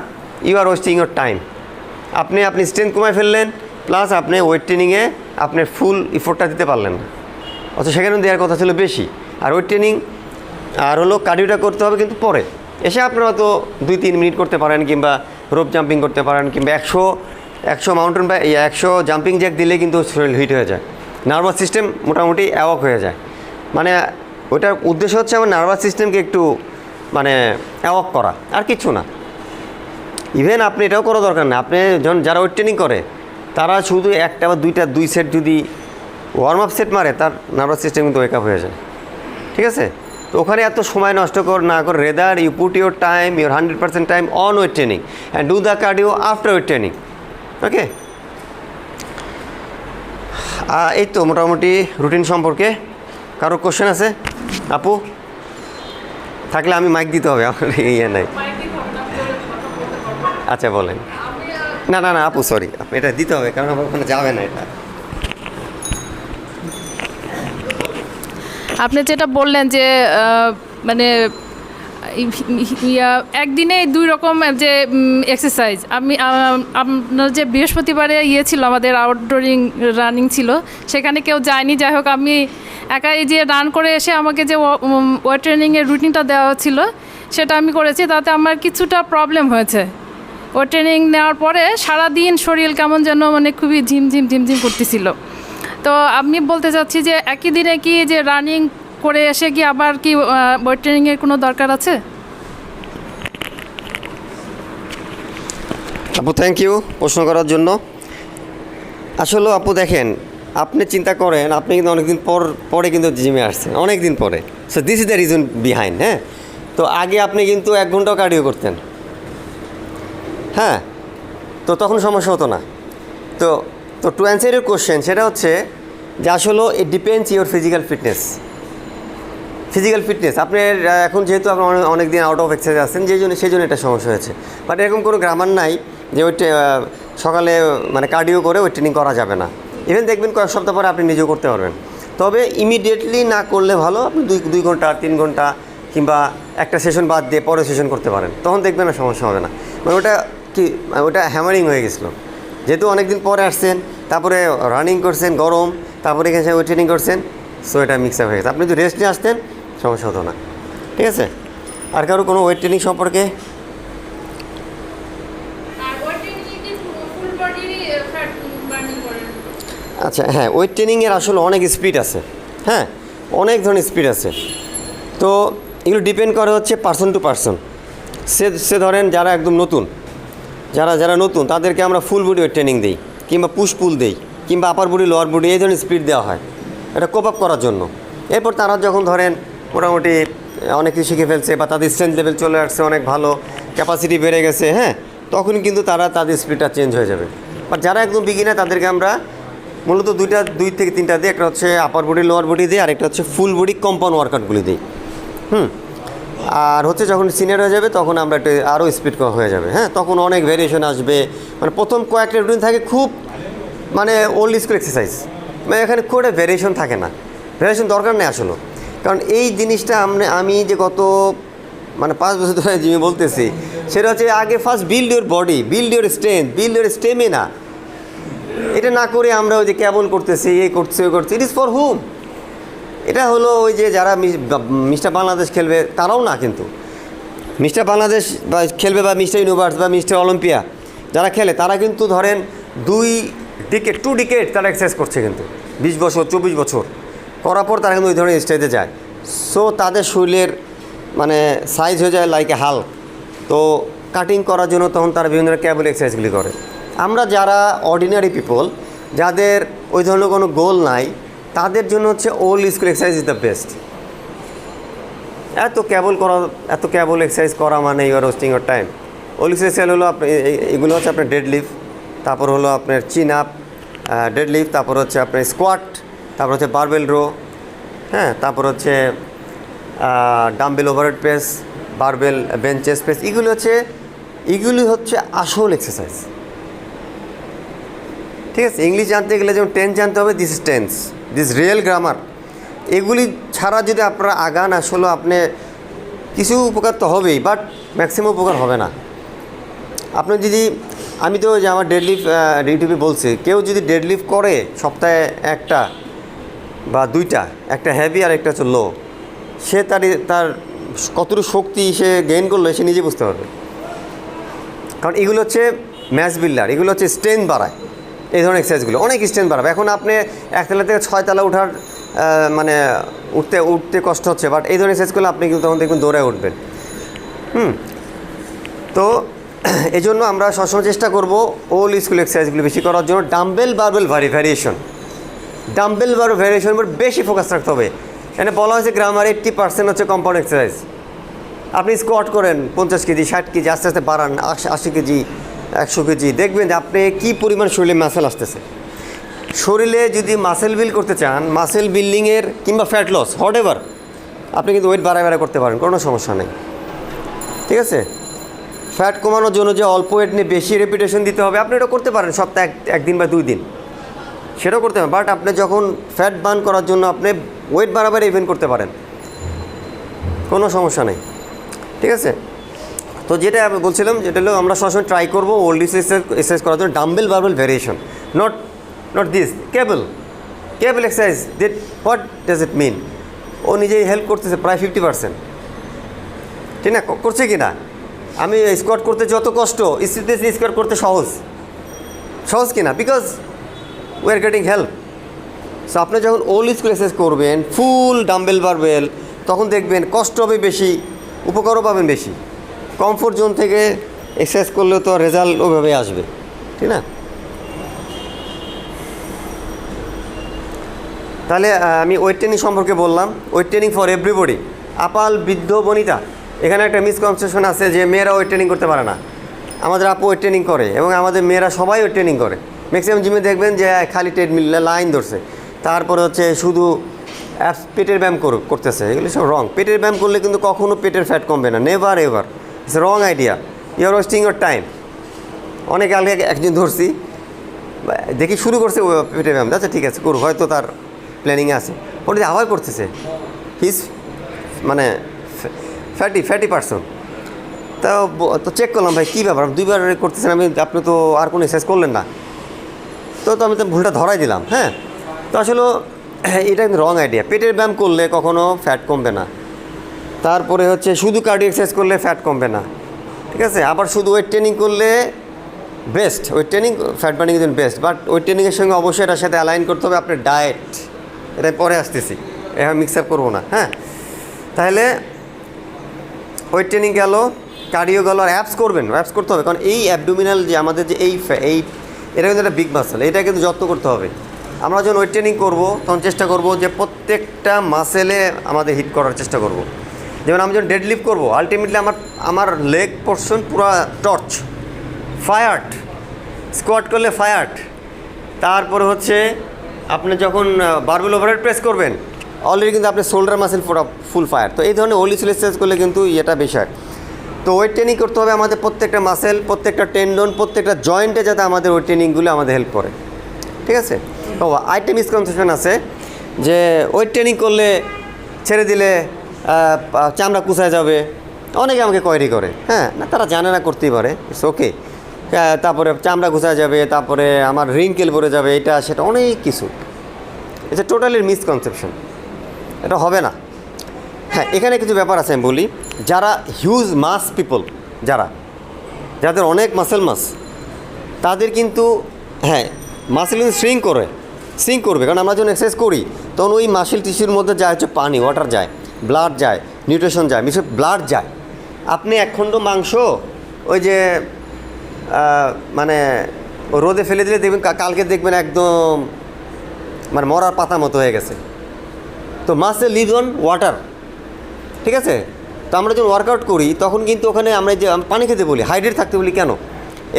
you are wasting your time. আপনি স্ট্রেংথ কমায় ফেললেন, প্লাস আপনি ওয়েট ট্রেনিংয়ে আপনার ফুল ইফোর্টটা দিতে পারলেন না, অথচ সেখানে দেওয়ার কথা ছিল বেশি। আর ওয়েট ট্রেনিং আর হলো কার্ডিওটা করতে হবে, কিন্তু পরে এসে আপনারা তো 2-3 মিনিট করতে পারেন, কিংবা রোপ জাম্পিং করতে পারেন, কিংবা 100 মাউন্টেন বা 100 জাম্পিং জ্যাক দিলে কিন্তু শরীর হিট হয়ে যায়, নার্ভাস সিস্টেম মোটামুটি অ্যাওয়াক হয়ে যায়। মানে ওটার উদ্দেশ্য হচ্ছে আমার নার্ভাস সিস্টেমকে একটু মানে অ্যাওয়াক করা, আর কিছু না। ইভেন আপনি এটাও করা দরকার না। আপনি যারা ওয়েট ট্রেনিং করে তারা শুধু 1টা বা 2 সেট যদি ওয়ার্ম আপ সেট মারে, তার নার্ভাস সিস্টেম কিন্তু ওয়েক আপ হয়ে যায়, ঠিক আছে। তো ওখানে এত সময় নষ্ট না করে, rather you put your time, your 100% time on weight training and do the cardio after weight training. Okay, এই তো মোটামুটি রুটিন সম্পর্কে। কারো কোশ্চেন আছে? আপু থাকলে আমি মাইক দিতে হবে, আমার ইয়ে নাই। আচ্ছা বলেন। না আপু সরি, এটা দিতে হবে, কারণ আমার ওখানে যাবে না এটা। আপনি যেটা বললেন যে মানে একদিনে 2 রকম যে এক্সারসাইজ, আপনার যে বৃহস্পতিবারে ছিল আমাদের আউটডোরিং রানিং ছিল, সেখানে কেউ যায়নি। যাই হোক, আমি একাই যে রান করে এসে আমাকে যে ওয়েট ট্রেনিংয়ের রুটিনটা দেওয়া ছিল সেটা আমি করেছি। তাতে আমার কিছুটা প্রবলেম হয়েছে। ওয়েট ট্রেনিং নেওয়ার পরে সারাদিন শরীর কেমন যেন মানে খুবই ঝিমঝিম করতেছিল। তো আমি বলতে চাচ্ছি যে একই দিনে কি যে রানিং করে এসে কি আবার কি ওয়েট ট্রেনিংয়ের কোনো দরকার আছে? আপু থ্যাংক ইউ প্রশ্ন করার জন্য। আসলে আপু দেখেন, আপনি চিন্তা করেন আপনি কিন্তু অনেকদিন পরে কিন্তু জিমে আসছেন, অনেক দিন পরে। So this is the reason behind. হ্যাঁ, তো আগে আপনি কিন্তু 1 ঘন্টাও কার্ডিও করতেন, হ্যাঁ, তো তখন সমস্যা হতো না। তো তো টু অ্যান্সার ইউর কোশ্চেন, সেটা হচ্ছে যে আসলে it depends your physical fitness. আপনার এখন যেহেতু আপনি অনেক দিন আউট অফ এক্সারসাইজ আছেন, সেই জন্য এটা সমস্যা হয়েছে। বাট এরকম কোনো গ্রামার নাই যে ওই সকালে মানে কার্ডিও করে ওই ট্রেনিং করা যাবে না। ইভেন দেখবেন কয়েক সপ্তাহ পরে আপনি নিজেও করতে পারবেন। তবে ইমিডিয়েটলি না করলে ভালো, আপনি 2 ঘন্টা 3 ঘন্টা কিংবা একটা সেশন বাদ দিয়ে পরে সেশন করতে পারেন, তখন দেখবেন না সমস্যা হবে না। মানে ওটা হ্যামারিং হয়ে গেছিলো, যেহেতু অনেক দিন পরে আসছেন, তারপরে রানিং করছেন গরম, তারপরে এখানে ওই ট্রেনিং করছেন, সো এটা মিক্স আপ হয়ে গেছে। আপনি যদি রেস্ট নিয়ে আসতেন সমস্যা হতো না। ঠিক আছে, আর কারো কোনো ওয়েট ট্রেনিং সম্পর্কে? আচ্ছা, হ্যাঁ, ওয়েট ট্রেনিংয়ের আসলে অনেক স্পিড আছে, হ্যাঁ, অনেক ধরনের স্পিড আছে। তো এগুলো ডিপেন্ড করে হচ্ছে পার্সন টু পার্সন। সে ধরেন যারা একদম নতুন, যারা নতুন তাদেরকে আমরা ফুল বডি ওয়েট ট্রেনিং দিই, কিংবা পুশ পুল দিই, কিংবা আপার বডি লোয়ার বডি, এই ধরনের স্পিড দেওয়া হয় এটা কোপ আপ করার জন্য। এরপর তারা যখন ধরেন মোটামুটি অনেক কিছু শিখে ফেলছে বা তাদের স্ট্রেংথ লেভেল চলে আসছে, অনেক ভালো ক্যাপাসিটি বেড়ে গেছে, হ্যাঁ, তখন কিন্তু তাদের স্পিডটা চেঞ্জ হয়ে যাবে। বাট যারা একদম বিগিনার তাদেরকে আমরা মূলত 2 থেকে 3টা দিই। একটা হচ্ছে আপার বডি লোয়ার বডি দিই, আর একটা হচ্ছে ফুল বডি কম্পাউন্ড ওয়ার্কআউটগুলি দিই। আর হচ্ছে যখন সিনিয়র হয়ে যাবে তখন আমরা একটু আরও স্পিড হয়ে যাবে, হ্যাঁ, তখন অনেক ভেরিয়েশন আসবে। মানে প্রথম কয়েকটা রুটিন থাকে খুব মানে ওল্ড স্কুল এক্সারসাইজ, মানে এখানে খুব একটা ভেরিয়েশন থাকে না, ভেরিয়েশন দরকার নেই আসলে। কারণ এই জিনিসটা আমি যে গত 5 বছর ধরে জিমে বলতেছি, সেটা হচ্ছে আগে first build your body, build your strength, build your stamina. এটা না করে আমরা ওই যে কেবল করতেছি, করছি, ইট ইজ ফর হুম? এটা হলো ওই যে যারা মিস্টার বাংলাদেশ খেলবে তারাও না, কিন্তু মিস্টার বাংলাদেশ বা খেলবে বা মিস্টার ইউনিভার্স বা মিস্টার অলিম্পিয়া যারা খেলে, তারা কিন্তু ধরেন 2 ডিকেড তারা এক্সারসাইজ করছে, কিন্তু 20 বছর 24 বছর করার পর তারা কিন্তু ওই ধরনের স্টেজে যায়। সো তাদের শরীরের মানে সাইজ হয়ে যায় লাইক এ হাল। তো কাটিং করার জন্য তখন তারা বিভিন্ন ধরনের ক্যাবল এক্সারসাইজগুলি করে। আমরা যারা অর্ডিনারি পিপল, যাদের ওই ধরনের কোনো গোল নাই, তাদের জন্য হচ্ছে old school exercise is the best. এত ক্যাবল এক্সারসাইজ করা মানে you are wasting your time. Old exercise হলো এগুলো হচ্ছে আপনার ডেড লিফট, তারপর হলো আপনার চিন আপ, ডেড লিফট, তারপর হচ্ছে আপনার স্কোয়াট, তারপর হচ্ছে বারবেল রো, হ্যাঁ, তারপর হচ্ছে dumbbell overhead press, barbell bench chest press. এগুলি হচ্ছে আসল এক্সারসাইজ। ঠিক আছে, ইংলিশ জানতে গেলে যেমন টেন্স জানতে হবে, this is tense, this real grammar. এগুলি ছাড়া যদি আপনারা আগান, আসলে আপনি কিছু উপকার তো হবেই, বাট ম্যাক্সিমাম উপকার হবে না। আপনি যদি, আমি তো যে আমার ডেডলিফট ইউটিউবে বলছি, কেউ যদি ডেডলিফট করে সপ্তাহে 1টা বা 2টা, একটা হেভি আর একটা হচ্ছে লো, সে তার কতটুকু শক্তি সে গেইন করলো সে নিজে বুঝতে পারবে। কারণ এগুলো হচ্ছে ম্যাচ বিল্ডার, এগুলো হচ্ছে স্ট্রেংথ বাড়ায়। এই ধরনের এক্সারসাইজগুলো অনেক স্ট্রেংথ বাড়াবে। এখন আপনি 1 তলা থেকে 6 তলা ওঠার মানে উঠতে কষ্ট হচ্ছে, বাট এই ধরনের এক্সারসাইজগুলো আপনি কিন্তু তখন দেখবেন দৌড়ায় উঠবেন। তো এই জন্য আমরা সবসময় চেষ্টা করব ওল্ড স্কুল এক্সারসাইজগুলো বেশি করার জন্য। ডাম্বেল বারবেল ভ্যারিয়েশন, উপর বেশি ফোকাস রাখতে হবে। এখানে বলা হয়েছে গ্রামার 80% হচ্ছে কম্পাউন্ড এক্সারসাইজ। আপনি স্কোয়াট করেন 50 কেজি 60 কেজি, আস্তে আস্তে বাড়ান 80 কেজি 100 কেজি, দেখবেন যে আপনি কী পরিমাণ শরীরে মাসেল আসতেছে। শরীরে যদি মাসেল বিল্ড করতে চান, মাসেল বিল্ডিংয়ের কিংবা ফ্যাট লস হোয়াট এভার, আপনি কিন্তু ওয়েট বাড়ায় করতে পারেন, কোনো সমস্যা নেই। ঠিক আছে, ফ্যাট কমানোর জন্য যে অল্প ওয়েট নিয়ে বেশি রেপিটেশন দিতে হবে, আপনি এটা করতে পারেন সপ্তাহে 1 দিন বা 2 দিন, সেটাও করতে পারেন। বাট আপনি যখন ফ্যাট বার্ন করার জন্য আপনি ওয়েট বাড়াবার ইভেন্ট করতে পারেন, কোনো সমস্যা নেই। ঠিক আছে, তো যেটা আমি বলছিলাম, যেটা হলো আমরা সবসময় ট্রাই করবো ওল্ড এক্সারসাইজ করার জন্য dumbbell barbell variation, not this কেবল exercise. What does it mean? ও নিজেই হেল্প করতেছে প্রায় 50%, ঠিক না? করছে কি না? আমি স্কোয়াট করতে যত কষ্ট, স্কোয়াট করতে সহজ কি না? Because we are getting help. So আপনি যখন ওল্ড স্কুল এক্সারসাইজ করবেন ফুল ডাম্বেল বারবেল, তখন দেখবেন কষ্ট হবে বেশি, উপকারও পাবেন বেশি। কমফোর্ট জোন থেকে এক্সারসাইজ করলেও তো রেজাল্ট ওইভাবেই আসবে, ঠিক না? তাহলে আমি ওয়েট ট্রেনিং সম্পর্কে বললাম। Weight training for everybody, Apple বৃদ্ধ বনিতা। এখানে একটা মিসকনসেপশন আছে যে মেয়েরা ওয়েট ট্রেনিং করতে পারে না। আমাদের আপু ওয়েট ট্রেনিং করে এবং আমাদের মেয়েরা সবাই ওয়েট ট্রেনিং করে। ম্যাক্সিমাম জিমে দেখবেন যে খালি ট্রেডমিল লাইন ধরছে, তারপরে হচ্ছে শুধু পেটের ব্যায়াম করতেছে। এগুলো সব রং। পেটের ব্যায়াম করলে কিন্তু কখনো পেটের ফ্যাট কমবে না, never ever. It's wrong idea, you are wasting your time. অনেক আগে একদিন ধরছি, দেখি শুরু করছে পেটের ব্যায়াম, আচ্ছা ঠিক আছে করুক, হয়তো তার প্ল্যানিংয়ে আছে, ওটা আবার করতেছে। হিস মানে ফ্যাটি পারসন। তো চেক করলাম ভাই কী ব্যাপার, 2বার করতেছেন, আপনি তো আর কোনো এক্সারসাইজ করলেন না। তো আমি তো ভুলটা ধরাই দিলাম। হ্যাঁ, তো আসলে এটা কিন্তু রং আইডিয়া। পেটের ব্যায়াম করলে কখনো ফ্যাট কমবে না। তারপরে হচ্ছে শুধু কার্ডিও এক্সারসাইজ করলে ফ্যাট কমবে না, ঠিক আছে? আবার শুধু ওয়েট ট্রেনিং করলে best, weight training fat burning is best, but weight ট্রেনিংয়ের সঙ্গে অবশ্যই এটার সাথে অ্যালাইন করতে হবে আপনার ডায়েট। এটা পরে আসতেছি, এখন মিক্স আপ করবো না। হ্যাঁ, তাহলে ওয়েট ট্রেনিং গেল, কার্ডিও গেল, আর অ্যাপস করবেন, অ্যাপস করতে হবে। কারণ এই অ্যাবডোমিনাল যে আমাদের যে এই এটা কিন্তু একটা বিগ মাসেল, এটা কিন্তু যত্ন করতে হবে। আমরা যখন ওয়েট ট্রেনিং করবো তখন চেষ্টা করব যে প্রত্যেকটা মাসেলে আমাদের হিট করার চেষ্টা করব। যেমন আমি যখন ডেডলিফট করবো, আলটিমেটলি আমার লেগ পোর্শন পুরো টর্চ ফায়ার্ড, স্কোয়াট করলে ফায়ার্ড। তারপরে হচ্ছে আপনি যখন বারবেল ওভারহেড প্রেস করবেন অলরেডি কিন্তু আপনার শোল্ডার মাসেল পুরো ফুল ফায়ার। তো এই ধরনের ওলি এক্সারসাইজ করলে কিন্তু এটা বেশি হয়। তো ওয়েট ট্রেনিং করতে হবে আমাদের প্রত্যেকটা মাসেল, প্রত্যেকটা টেন্ডন, প্রত্যেকটা জয়েন্টে যাতে আমাদের ওয়েট ট্রেনিংগুলো আমাদের হেল্প করে, ঠিক আছে? তো আরেকটা মিসকনসেপশন আছে যে ওয়েট ট্রেনিং করলে ছেড়ে দিলে চামড়া কুচায় যাবে, অনেকে আমাকে কোয়েরি করে। হ্যাঁ, না তারা জানে না, করতেই পারে, ইটস ওকে। তারপরে চামড়া কুচায় যাবে, তারপরে আমার রিঙ্কেল পড়ে যাবে, এটা সেটা অনেক কিছু। এটা টোটালি মিসকনসেপশন, এটা হবে না। হ্যাঁ, এখানে কিছু ব্যাপার আছে আমি বলি। যারা হিউজ মাস পিপল, যাদের অনেক মাসেল মাস, তাদের কিন্তু হ্যাঁ মাসেল কিন্তু শ্রিঙ্ক করবে। কারণ আমরা যখন এক্সারসাইজ করি তখন ওই মাসেল টিস্যুর মধ্যে যায় হচ্ছে পানি, ওয়াটার যায়, ব্লাড যায়, নিউট্রিশন যায়, মিশে ব্লাড যায়। আপনি এক খণ্ড মাংস ওই যে মানে রোদে ফেলে দিলে দেখবেন কালকে দেখবেন একদম মানে মরার পাতা মতো হয়ে গেছে। তো মাসেল লিভস অন ওয়াটার, ঠিক আছে? তো আমরা যখন ওয়ার্কআউট করি তখন কিন্তু ওখানে আমরা যে পানি খেতে বলি, হাইড্রেট থাকতে বলি, কেন?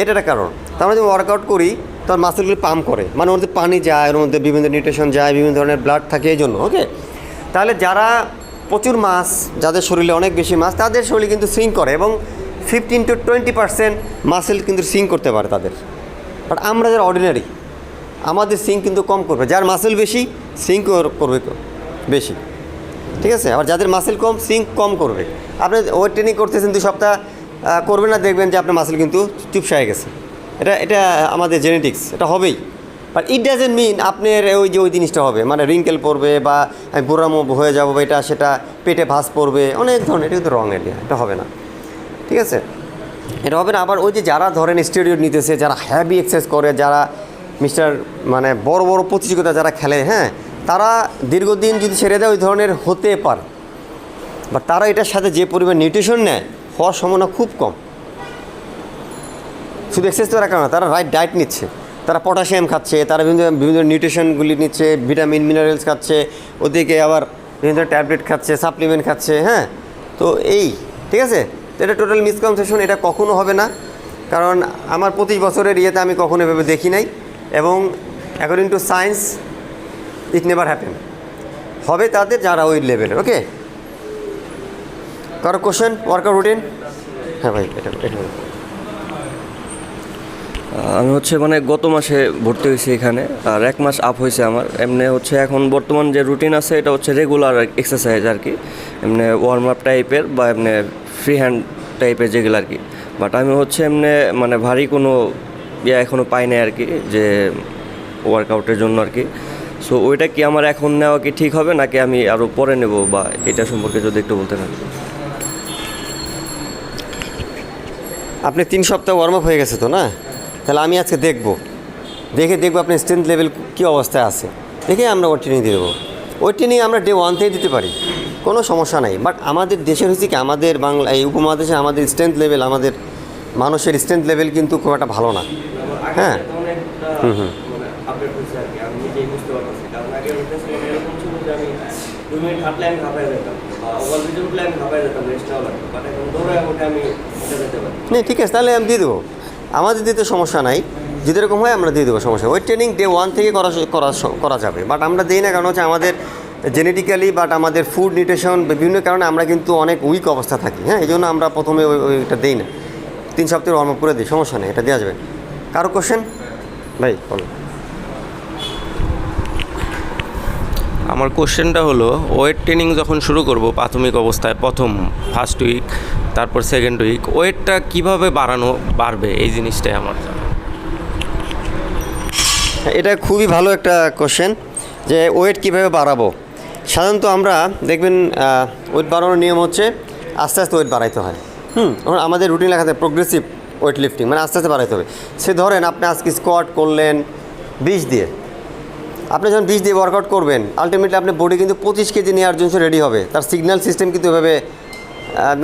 এটা একটা কারণ। তো আমরা যখন ওয়ার্কআউট করি তখন মাসেলগুলি পাম্প করে, মানে ওর মধ্যে পানি যায়, ওর মধ্যে বিভিন্ন নিউট্রিশন যায়, বিভিন্ন ধরনের ব্লাড থাকে, এই জন্য। ওকে, তাহলে যারা প্রচুর মাস, যাদের শরীরে অনেক বেশি মাস, তাদের শরীরে কিন্তু সিঙ্ক করে এবং 15 to 20% মাসেল কিন্তু সিঙ্ক করতে পারে তাদের। বাট আমরা যারা অর্ডিনারি, আমাদের সিঙ্ক কিন্তু কম করবে। যার মাসেল বেশি সিঙ্ক করবে বেশি, ঠিক আছে? আবার যাদের মাসেল কম সিঙ্ক কম করবে। আপনি ওয়েট ট্রেনিং করতেছেন 2 সপ্তাহ করবেন না, দেখবেন যে আপনার মাসেল কিন্তু চুপসায় গেছে। এটা আমাদের জেনেটিক্স, এটা হবেই। বাট ইট ডাজেন্ট মিন আপনার ওই জিনিসটা হবে, মানে রিঙ্কেল পড়বে বা আমি বুড়ামো হয়ে যাবো বা এটা সেটা পেটে ভাঁজ পড়বে, অনেক ধরনের। এটা কিন্তু রং আইডিয়া, এটা হবে না, ঠিক আছে? এটা হবে না। আবার ওই যে যারা ধরেন স্টেরয়েড নিতেছে, যারা হ্যাভি এক্সারসাইজ করে, যারা মানে বড় বড় প্রতিযোগিতা যারা খেলে, হ্যাঁ, তারা দীর্ঘদিন যদি ছেড়ে দেয় ওই ধরনের হতে পারে। বা তারা এটার সাথে যে পরিমাণ নিউট্রিশন নেয় হওয়ার সম্ভাবনা খুব কম। শুধু এক্সারসাইজ করার কারণে তারা রাইট ডায়েট নিচ্ছে, তারা পটাশিয়াম খাচ্ছে, তারা বিভিন্ন নিউট্রিশনগুলি নিচ্ছে, ভিটামিন মিনারেলস খাচ্ছে, ওদিকে আবার বিভিন্ন ট্যাবলেট খাচ্ছে, সাপ্লিমেন্ট খাচ্ছে। হ্যাঁ, তো ঠিক আছে? তো এটা টোটাল মিসকনসেপশন, এটা কখনো হবে না। কারণ আমার 25 বছরের ইয়েতে আমি কখনো এভাবে দেখি নাই, এবং according to science it never happen. হবে তাদের যারা ওই লেভেলের। ওকে, কারো কোশ্চেন? Workout routine? হ্যাঁ ভাই, এটা আমি হচ্ছে মানে গত মাসে ভর্তি হয়েছি এখানে, আর 1 মাস আপ হয়েছে আমার। এমনি হচ্ছে এখন বর্তমান যে রুটিন আছে এটা হচ্ছে রেগুলার এক্সারসাইজ আর কি, এমনি ওয়ার্ম আপ টাইপের বা এমনি ফ্রি হ্যান্ড টাইপের যেগুলো আর কি। বাট আমি হচ্ছে এমনি মানে ভারী কোনো এখনও পাই নাই আর কি, যে ওয়ার্কআউটের জন্য আর কি। সো ওইটা কি আমার এখন নেওয়া কি ঠিক হবে, নাকি আমি আরও পরে নেব, বা এটা সম্পর্কে যদি একটু বলতে পারেন। আপনি 3 সপ্তাহ ওয়ার্ম আপ হয়ে গেছে তো না? তাহলে আমি আজকে দেখব আপনার স্ট্রেংথ লেভেল কী অবস্থায় আছে। দেখে আমরা ওয়েট ট্রেনিং দিয়ে দেবো। ওয়েট ট্রেনিং আমরা ডে 1 থেকে দিতে পারি, কোনো সমস্যা নাই। বাট আমাদের দেশের হচ্ছে কি, আমাদের বাংলা এই উপমহাদেশে আমাদের স্ট্রেংথ লেভেল, আমাদের মানুষের স্ট্রেংথ লেভেল কিন্তু খুব একটা ভালো না। হ্যাঁ। আপডেট হয়েছে আর কি, আমি নিজেই বুঝতে পারছি। কারণ আগে এরকম ছিল যে আমি 2 মিনিট হাঁটলে আমি হাঁপায় যেতাম, বা ওভার ব্রিজে উঠলে আমি হাঁপায় যেতাম, রেস্ট নেওয়া লাগতো। বাট এখন দৌড়ায় ওঠে আমি উঠে যেতে পারি। না ঠিক আছে, তাহলে আমি দিয়ে দেবো, আমাদের দিতে সমস্যা নাই। যদি এরকম হয় আমরা দিয়ে দেবো, সমস্যা। ওয়েট ট্রেনিং ডে 1 থেকে করা যাবে, বাট আমরা দিই না, কারণ হচ্ছে আমাদের জেনেটিক্যালি বাট আমাদের ফুড নিউট্রিশন বিভিন্ন কারণে আমরা কিন্তু অনেক উইক অবস্থা থাকি। হ্যাঁ, এই জন্য আমরা প্রথমে ওইটা দিই না, 3 সপ্তাহ ওয়ার্ম আপ করে দিই, সমস্যা নেই, এটা দেওয়া যাবে। কারো কোশ্চেন ভাই বলো। আমার কোশ্চেনটা হলো, ওয়েট ট্রেনিং যখন শুরু করব প্রাথমিক অবস্থায়, প্রথম ফার্স্ট উইক, তারপর সেকেন্ড উইক, ওয়েটটা কিভাবে বাড়বে এই জিনিসটাই আমার জানা। এটা খুবই ভালো একটা কোশ্চেন, যে ওয়েট কীভাবে বাড়াবো। সাধারণত আমরা দেখবেন ওয়েট বাড়ানোর নিয়ম হচ্ছে আস্তে আস্তে ওয়েট বাড়াইতে হয়। এখন আমাদের রুটিন লেখাতে প্রোগ্রেসিভ ওয়েট লিফটিং, মানে আস্তে আস্তে বাড়াইতে হবে। সে ধরেন আপনি আজকে স্কোয়াট করলেন 20 দিয়ে, আপনি যখন 20 দিয়ে ওয়ার্কআউট করবেন, আলটিমেটলি আপনার বডি কিন্তু 25 কেজি নেওয়ার জন্য রেডি হবে। তার সিগন্যাল সিস্টেম কিন্তু এভাবে,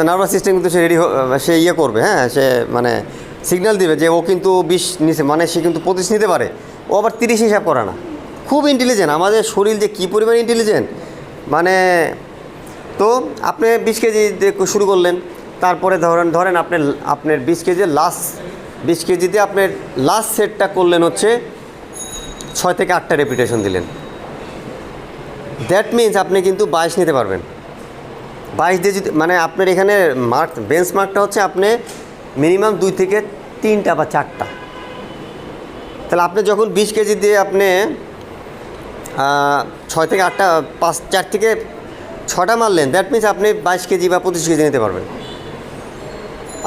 নার্ভাস সিস্টেম কিন্তু সে রেডি, সে ইয়ে করবে। হ্যাঁ, সে মানে সিগন্যাল দিবে যে ও কিন্তু 20 নিচে, মানে সে কিন্তু 25 নিতে পারে। ও আবার 30 হিসাব করে না। খুব ইন্টেলিজেন্ট আমাদের শরীর, যে কী পরিমাণ ইন্টেলিজেন্ট। মানে তো আপনি 20 কেজি দিয়ে শুরু করলেন, তারপরে ধরেন আপনার 20 কেজি লাস্ট 20 কেজিতে আপনার লাস্ট সেটটা করলেন হচ্ছে 6 থেকে 8টা রেপিটেশন দিলেন। দ্যাট মিনস আপনি কিন্তু 22 নিতে পারবেন। 22 দিয়ে যদি, মানে আপনার এখানে বেঞ্চ মার্কটা হচ্ছে আপনি মিনিমাম 2 থেকে 3টা বা 4টা। তাহলে আপনি যখন 20 কেজি দিয়ে আপনি 6 থেকে 8টা 4 থেকে 6টা মারলেন, দ্যাট মিনস আপনি 22 কেজি বা 25 কেজি নিতে পারবেন।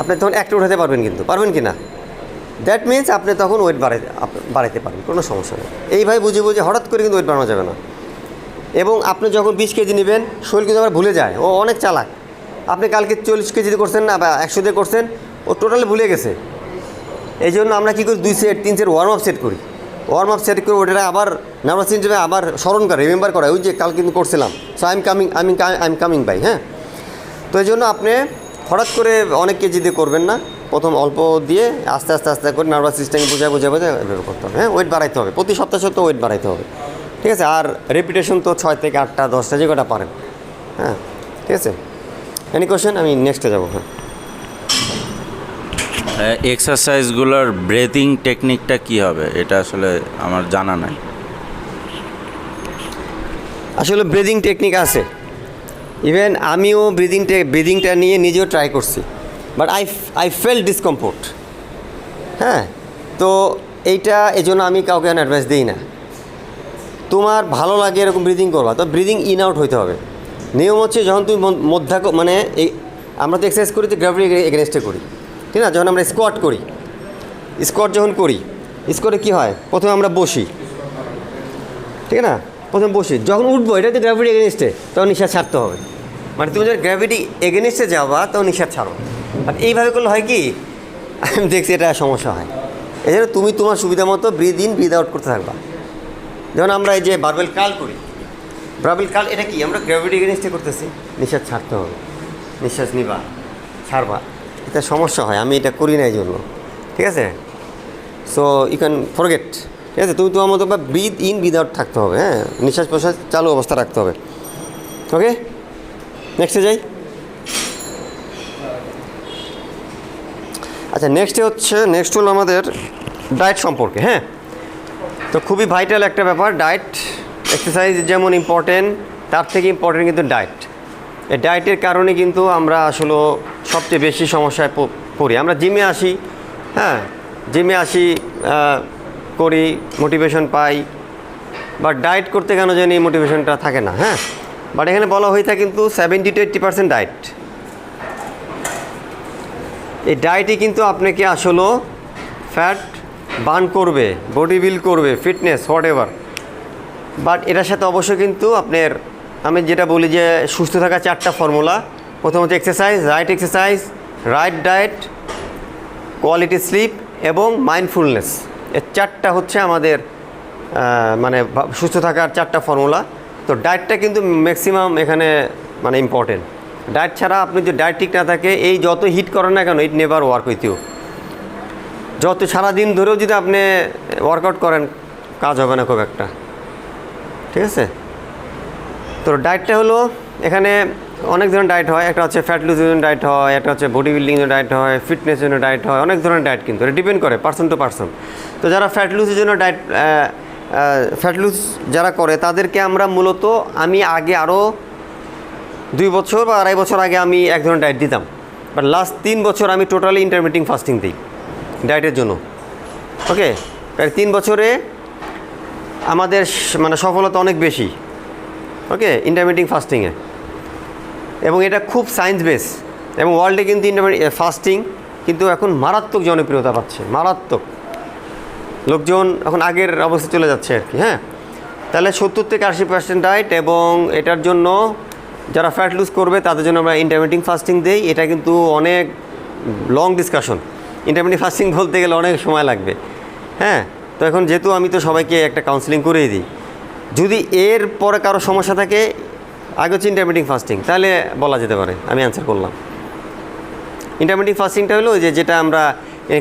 আপনি তখন একটা উঠাতে পারবেন, কিন্তু পারবেন কি না, দ্যাট মিনস আপনি তখন ওয়েট বাড়াইতে পারবেন, কোনো সমস্যা নেই। এইভাবে বুঝে হঠাৎ করে কিন্তু ওয়েট বাড়ানো যাবে না। এবং আপনি যখন 20 কেজি নেবেন, শরীর কিন্তু আবার ভুলে যায়, ও অনেক চালাক। আপনি কালকে 40 কেজি দিয়ে করছেন না, বা 100 দিয়ে করছেন, ও টোটালি ভুলে গেছে। এই জন্য আমরা কী করি, 2 set 3 set warm up set করি। ওয়ার্ম আপ সেট করে ওটা আবার নার্ভাস সিস্টেমে আবার স্মরণ করে, রিমেম্বার করা, ওই যে কাল কিন্তু করছিলাম, so I am coming by. হ্যাঁ, তো এই জন্য আপনি হঠাৎ করে অনেক কেজি দিয়ে করবেন না, প্রথম অল্প দিয়ে আস্তে আস্তে আস্তে করে নার্ভাস সিস্টেম বোঝা এভাবে করতে হবে। হ্যাঁ, ওয়েট বাড়াইতে হবে, প্রতি সপ্তাহে ওয়েট বাড়াইতে হবে। ঠিক আছে, আর রেপিটেশন তো 6 থেকে 8টা 10টা যে কটা পারেন। হ্যাঁ, ঠিক আছে। এনি কোশ্চেন, আমি নেক্সটে যাবো। হ্যাঁ, এক্সারসাইজগুলোর ব্রেথিং টেকনিকটা কি হবে, এটা আসলে আমার জানা নাই। আসলে ব্রিদিং টেকনিক আছে, ইভেন আমিও ব্রিদিংটা নিয়ে নিজেও ট্রাই করছি, বাট আই ফেল ডিসকমফোর্ট। হ্যাঁ, তো এইটা এই জন্য আমি কাউকে অ্যাডভাইস দিই না। তোমার ভালো লাগে এরকম ব্রিদিং করবা, তো ব্রিদিং ইন আউট হইতে হবে। নিয়ম হচ্ছে, যখন তুমি মানে এই আমরা তো এক্সারসাইজ করি, তো গ্র্যাভিটি এগেনস্টে করি, ঠিক না। যখন আমরা স্কোয়াট যখন করি, স্কোয়াটে কী হয়, প্রথমে আমরা বসি, ঠিক না, প্রথমে বসি, যখন উঠবো এটা তো গ্র্যাভিটি এগেনস্টে, তখন নিঃশ্বাস ছাড়তে হবে। মানে তুমি যখন গ্র্যাভিটি এগেনস্টে যাবা, তখন নিঃশ্বাস ছাড়ো। আর এইভাবে করলে হয় কি, আমি দেখছি এটা সমস্যা হয়। এই জন্য তুমি তোমার সুবিধা মতো ব্রিদ ইন ব্রিদ আউট করতে থাকবা। যেমন আমরা এই যে বারবেল কার্ল করি, এটা কি, আমরা গ্র্যাভিটি এগেনস্টে করতেছি, নিঃশ্বাস ছাড়তে হবে, নিঃশ্বাস নিবা, ছাড়বা, এটা সমস্যা হয়। আমি এটা করি না এই জন্য, ঠিক আছে। সো ইউ ক্যান ফরগেট, ঠিক আছে। তুমি তোমার মতো বা ব্রিদ ইন ব্রিদ আউট থাকতে হবে। হ্যাঁ, নিঃশ্বাস প্রশ্বাস চালু অবস্থা রাখতে হবে। ওকে, নেক্সটে যাই। আচ্ছা, নেক্সট হলো আমাদের ডায়েট সম্পর্কে। হ্যাঁ, তো খুবই ভাইটাল একটা ব্যাপার ডায়েট। এক্সারসাইজ যেমন ইম্পর্টেন্ট, তার থেকে ইম্পর্টেন্ট কিন্তু ডায়েট। এই ডায়েটের কারণে কিন্তু আমরা আসলে সবচেয়ে বেশি সমস্যায় পড়ি। আমরা জিমে আসি, হ্যাঁ, করি, মোটিভেশন পাই, বাট ডায়েট করতে কেন জানি মোটিভেশনটা থাকে না। হ্যাঁ, বাট এখানে বলা হয়ে থাকে কিন্তু 70 to 80% ডায়েট। এই ডায়েটই কিন্তু আপনাকে আসলে ফ্যাট বার্ন করবে, বডি বিল্ড করবে, ফিটনেস হোয়াট এভার। বাট এটার সাথে অবশ্যই কিন্তু আপনার, আমি যেটা বলি যে সুস্থ থাকা 4টা ফর্মুলা। প্রথমত exercise, right diet, quality sleep এবং মাইন্ডফুলনেস। এই 4টা হচ্ছে আমাদের মানে সুস্থ থাকার 4টা ফর্মুলা। তো ডায়েটটা কিন্তু ম্যাক্সিমাম এখানে মানে ইম্পর্টেন্ট। ডায়েট ছাড়া আপনি যদি ডায়েট ঠিক না থাকে, এই যত হিট করেন না কেন, it never work with you. যত সারাদিন ধরেও যদি আপনি ওয়ার্কআউট করেন, কাজ হবে না খুব একটা, ঠিক আছে? তো ডায়েটটা হলো, এখানে অনেক ধরনের ডায়েট হয়। একটা হচ্ছে ফ্যাট লুজের জন্য ডায়েট হয়, একটা হচ্ছে বডি বিল্ডিংয়ের জন্য ডায়েট হয়, ফিটনেসের জন্য ডায়েট হয়, অনেক ধরনের ডায়েট কিন্তু এটা ডিপেন্ড করে পার্সন টু পার্সন। তো যারা ফ্যাট লুজের জন্য ডায়েট ফ্যাট লুজ যারা করে তাদেরকে আমরা মূলত, আমি আগে আরও 2 বছর বা 2.5 বছর আগে আমি এক ধরনের ডায়েট দিতাম, বাট লাস্ট 3 বছর আমি টোটালি ইন্টারমিটিং ফাস্টিং দিই ডায়েটের জন্য। ওকে, প্রায় 3 বছরে আমাদের মানে সফলতা অনেক বেশি। ওকে, ইন্টারমিটিং ফাস্টিংয়ে, এবং এটা খুব সায়েন্স বেস, এবং ওয়ার্ল্ডে কিন্তু ফাস্টিং কিন্তু এখন মারাত্মক জনপ্রিয়তা পাচ্ছে, মারাত্মক। লোকজন এখন আগের অবস্থা চলে যাচ্ছে আর কি। হ্যাঁ, তাহলে 70 থেকে 80% ডায়েট, এবং এটার জন্য যারা ফ্যাট লুজ করবে তাদের জন্য আমরা ইন্টারমিটিং ফাস্টিং দেই। এটা কিন্তু অনেক লং ডিসকাশন, ইন্টারমিটিং ফাস্টিং বলতে গেলে অনেক সময় লাগবে। হ্যাঁ, তো এখন যেহেতু আমি তো সবাইকে একটা কাউন্সেলিং করেই দিই, যদি এর পরে কারো সমস্যা থাকে, আগে হচ্ছে ইন্টারমিটিং ফাস্টিং, তাহলে বলা যেতে পারে। আমি অ্যান্সার করলাম। ইন্টারমিটিং ফাস্টিংটা হলো যেটা আমরা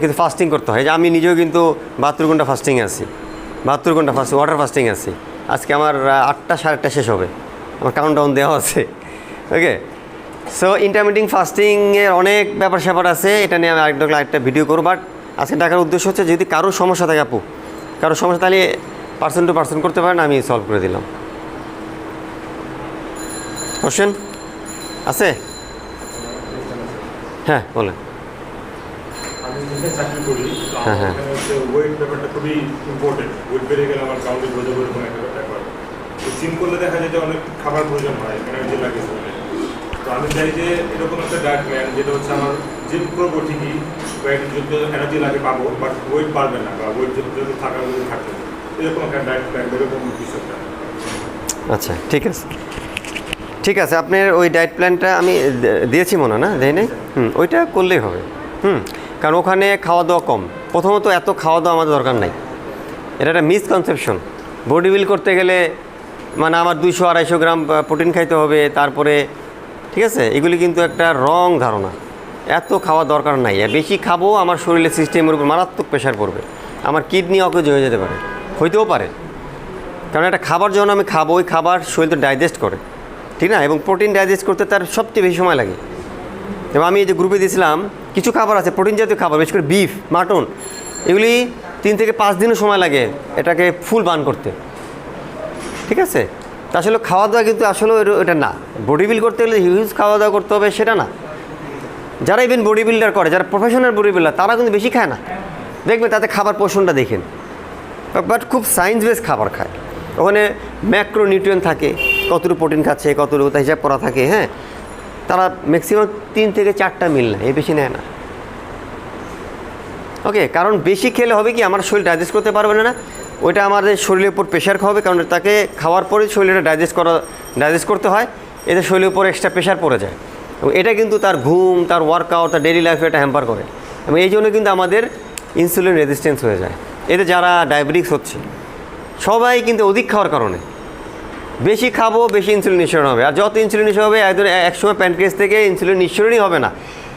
কিন্তু ফাস্টিং করতে হয়। যে আমি নিজেও কিন্তু 72 ঘন্টা ফাস্টিংয়ে আছি, 72 ঘন্টা ওয়াটার ফাস্টিং আছি। আজকে আমার 8টা 8:30 শেষ হবে, আমার কাউন্টডাউন দেওয়া আছে। ওকে, সো ইন্টারমিটিং ফাস্টিংয়ের অনেক ব্যাপার স্যাপার আছে, এটা নিয়ে আমি আরেকটা ভিডিও করব। বাট আজকে দেখার উদ্দেশ্য হচ্ছে, যদি কারোর সমস্যা থাকে আপু, কারোর সমস্যা, তাহলে পার্সন টু পার্সন করতে পারেন, আমি সলভ করে দিলাম। কোশ্চেন আছে? হ্যাঁ, বলেন। আমি যেখানে চাকরি করি, তো হ্যাঁ, হ্যাঁ। এখানে হচ্ছে ওয়েট ব্যাপারটা খুবই ইম্পর্টেন্ট। ওয়েট বেড়ে গেলে আমার কাউন্টে বোঝা এরকম একটা ব্যাপার। তো জিম করলে দেখা যায় যে অনেক খাবার প্রয়োজন হয়, এনার্জি লাগে শরীরে। তো আমি চাই যে এরকম একটা ডায়েট প্ল্যান, যেটা হচ্ছে আমার জিম করবো ঠিকই, যত এনার্জি লাগে পাবো, বাট ওয়েট বাড়বে না, বা ওয়েট যদি থাকার যদি থাকবে, এরকম একটা ডায়েট প্ল্যান, এরকম বিষয়টা। আচ্ছা, ঠিক আছে, ঠিক আছে। আপনার ওই ডায়েট প্ল্যানটা আমি দিয়েছি মনে হয়, না দেয় নাই? ওইটা করলেই হবে। কারণ ওখানে খাওয়া দাওয়া কম। প্রথমত এত খাওয়া দাওয়া আমাদের দরকার নাই, এটা একটা মিসকনসেপশন। বডি বিল্ড করতে গেলে মানে আমার 200-250 গ্রাম প্রোটিন খাইতে হবে, তারপরে, ঠিক আছে, এগুলি কিন্তু একটা রং ধারণা। এত খাওয়া দরকার নাই। বেশি খাবো, আমার শরীরের সিস্টেমের উপর মারাত্মক প্রেশার পড়বে, আমার কিডনি অকেজ হয়ে যেতে পারে, হইতেও পারে। কারণ একটা খাবার যখন আমি খাবো, ওই খাবার শরীর তো ডাইজেস্ট করে, ঠিক না? এবং প্রোটিন ডাইজেস্ট করতে তার সবচেয়ে বেশি সময় লাগে। এবং আমি এই যে গ্রুপে দিয়েছিলাম, কিছু খাবার আছে প্রোটিন জাতীয় খাবার, বিশেষ করে বিফ, মাটন, এগুলি 3 থেকে 5 দিনও সময় লাগে এটাকে ফুল বার্ন করতে, ঠিক আছে? তা আসলে খাওয়া দাওয়া কিন্তু আসলে এটা না। বডি বিল্ড করতে গেলে হিউজ খাওয়া দাওয়া করতে হবে, সেটা না। যারা ইভেন বডি বিল্ডার করে, যারা প্রফেশনাল বডি বিল্ডার, তারা কিন্তু বেশি খায় না। দেখবেন তাতে খাবার পোর্শনটা দেখেন, বাট খুব সায়েন্স বেস খাবার খায়। ওখানে ম্যাক্রো নিউট্রিয়েন্ট থাকে, কতটুকু প্রোটিন খাচ্ছে, কতটুকু তা হিসাব করা থাকে। হ্যাঁ, তারা ম্যাক্সিমাম 3 থেকে 4টা মিল নেয়, এই বেশি নেয় না। ওকে, কারণ বেশি খেলে হবে কি, আমার শরীর ডাইজেস্ট করতে পারবে না, ওইটা আমাদের শরীরের উপর প্রেশার খাওয়াবে। কারণ তাকে খাওয়ার পরে শরীরটা ডাইজেস্ট করতে হয়, এতে শরীরের উপর এক্সট্রা প্রেশার পড়ে যায়, এবং এটা কিন্তু তার ঘুম, তার ওয়ার্কআউট, তার ডেইলি লাইফে এটা হ্যাম্পার করে। এবং এই জন্য কিন্তু আমাদের ইনসুলিন রেজিস্ট্যান্স হয়ে যায়। এতে যারা ডায়াবেটিক্স হচ্ছে, সবাই কিন্তু অধিক খাওয়ার কারণে। বেশি খাবো, বেশি ইনসুলিন নিঃসরণ হবে, আর যত ইনসুলিন নিঃসরণ হবে, একসময় প্যানক্রিয়াস থেকে ইনসুলিন নিঃসরণই হবে না,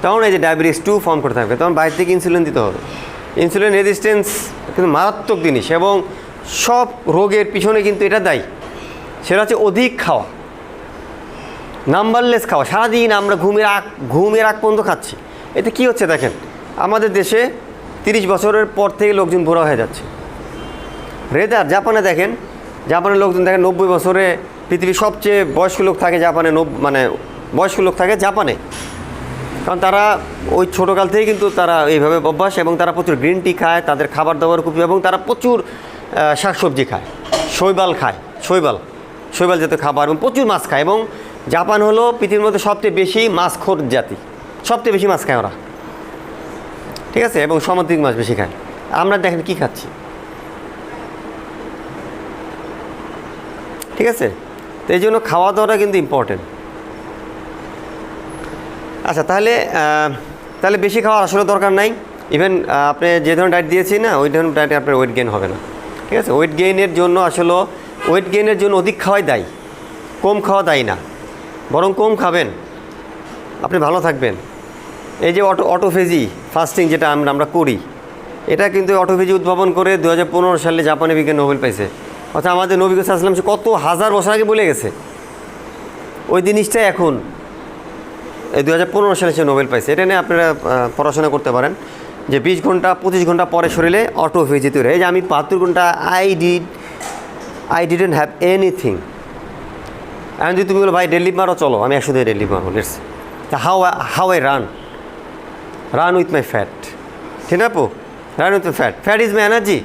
তখন এই যে ডায়াবেটিক্স 2 ফর্ম করতে থাকবে, তখন বাইরে থেকে ইনসুলিন দিতে হবে। ইনসুলিন রেজিস্ট্যান্স কিন্তু মারাত্মক জিনিস, এবং সব রোগের পিছনে কিন্তু এটা দায়ী। সেটা হচ্ছে অধিক খাওয়া, নাম্বারলেস খাওয়া। সারাদিন আমরা ঘুমের আগ পর্যন্ত খাচ্ছি। এতে কী হচ্ছে দেখেন, আমাদের দেশে 30 বছরের পর থেকে লোকজন বুড়া হয়ে যাচ্ছে। রেদার জাপানে দেখেন, জাপানের লোকজন দেখেন 90 বছরে পৃথিবীর সবচেয়ে বয়স্ক লোক থাকে জাপানে, মানে বয়স্ক লোক থাকে জাপানে। কারণ তারা ওই ছোটোকাল থেকে কিন্তু তারা এইভাবে অভ্যাস, এবং তারা প্রচুর গ্রিন টি খায়, তাদের খাবার দাবার খুব, এবং তারা প্রচুর শাকসবজি খায়, শৈবাল খায়, শৈবাল জাতীয় খাবার, এবং প্রচুর মাছ খায়। এবং জাপান হলো পৃথিবীর মধ্যে সবচেয়ে বেশি মাছখোর জাতি, সবচেয়ে বেশি মাছ খায় ওরা, ঠিক আছে? এবং সামুদ্রিক মাছ বেশি খায়। আমরা দেখেন কী খাচ্ছি, ঠিক আছে? তো এই জন্য খাওয়া দাওয়াটা কিন্তু ইম্পর্টেন্ট। আচ্ছা, তাহলে বেশি খাওয়ার আসলে দরকার নাই। ইভেন আপনি যে ধরনের ডায়েট দিয়েছি না, ওই ধরনের ডায়েটে আপনার ওয়েট গেইন হবে না। ঠিক আছে, ওয়েট গেইনের জন্য আসলে ওয়েট গেইনের জন্য অধিক খাওয়াই দায়ী, কম খাওয়া দায়ী না, বরং কম খাবেন আপনি ভালো থাকবেন। এই যে অটোফেজি ফাস্টিং যেটা আমরা করি, এটা কিন্তু অটোফেজি উদ্ভাবন করে 2015 সালে জাপানি বিজ্ঞান নোবেল পাইছে। অর্থাৎ আমাদের নবী সাল্লাল্লাহু আলাইহি ওয়াসাল্লাম কত হাজার বছর আগে বলে গেছে, ওই জিনিসটাই এখন এই 2015 সালে সে নোবেল পাইছে। এটা নিয়ে আপনারা পড়াশোনা করতে পারেন যে 20 ঘন্টা 25 ঘন্টা পরে শরীরে অটোফেজি তৈরি হয়। এই যে আমি 72 ঘন্টা আই ডিডন্ট হ্যাভ এনিথিং। এখন যদি তুমি বলো ভাই ডেডলিফট মারো, চলো আমি 100 দিয়ে ডেডলিফট মারবো, let's how I run with my fat, ঠিক না আপু? Run with my fat is my energy.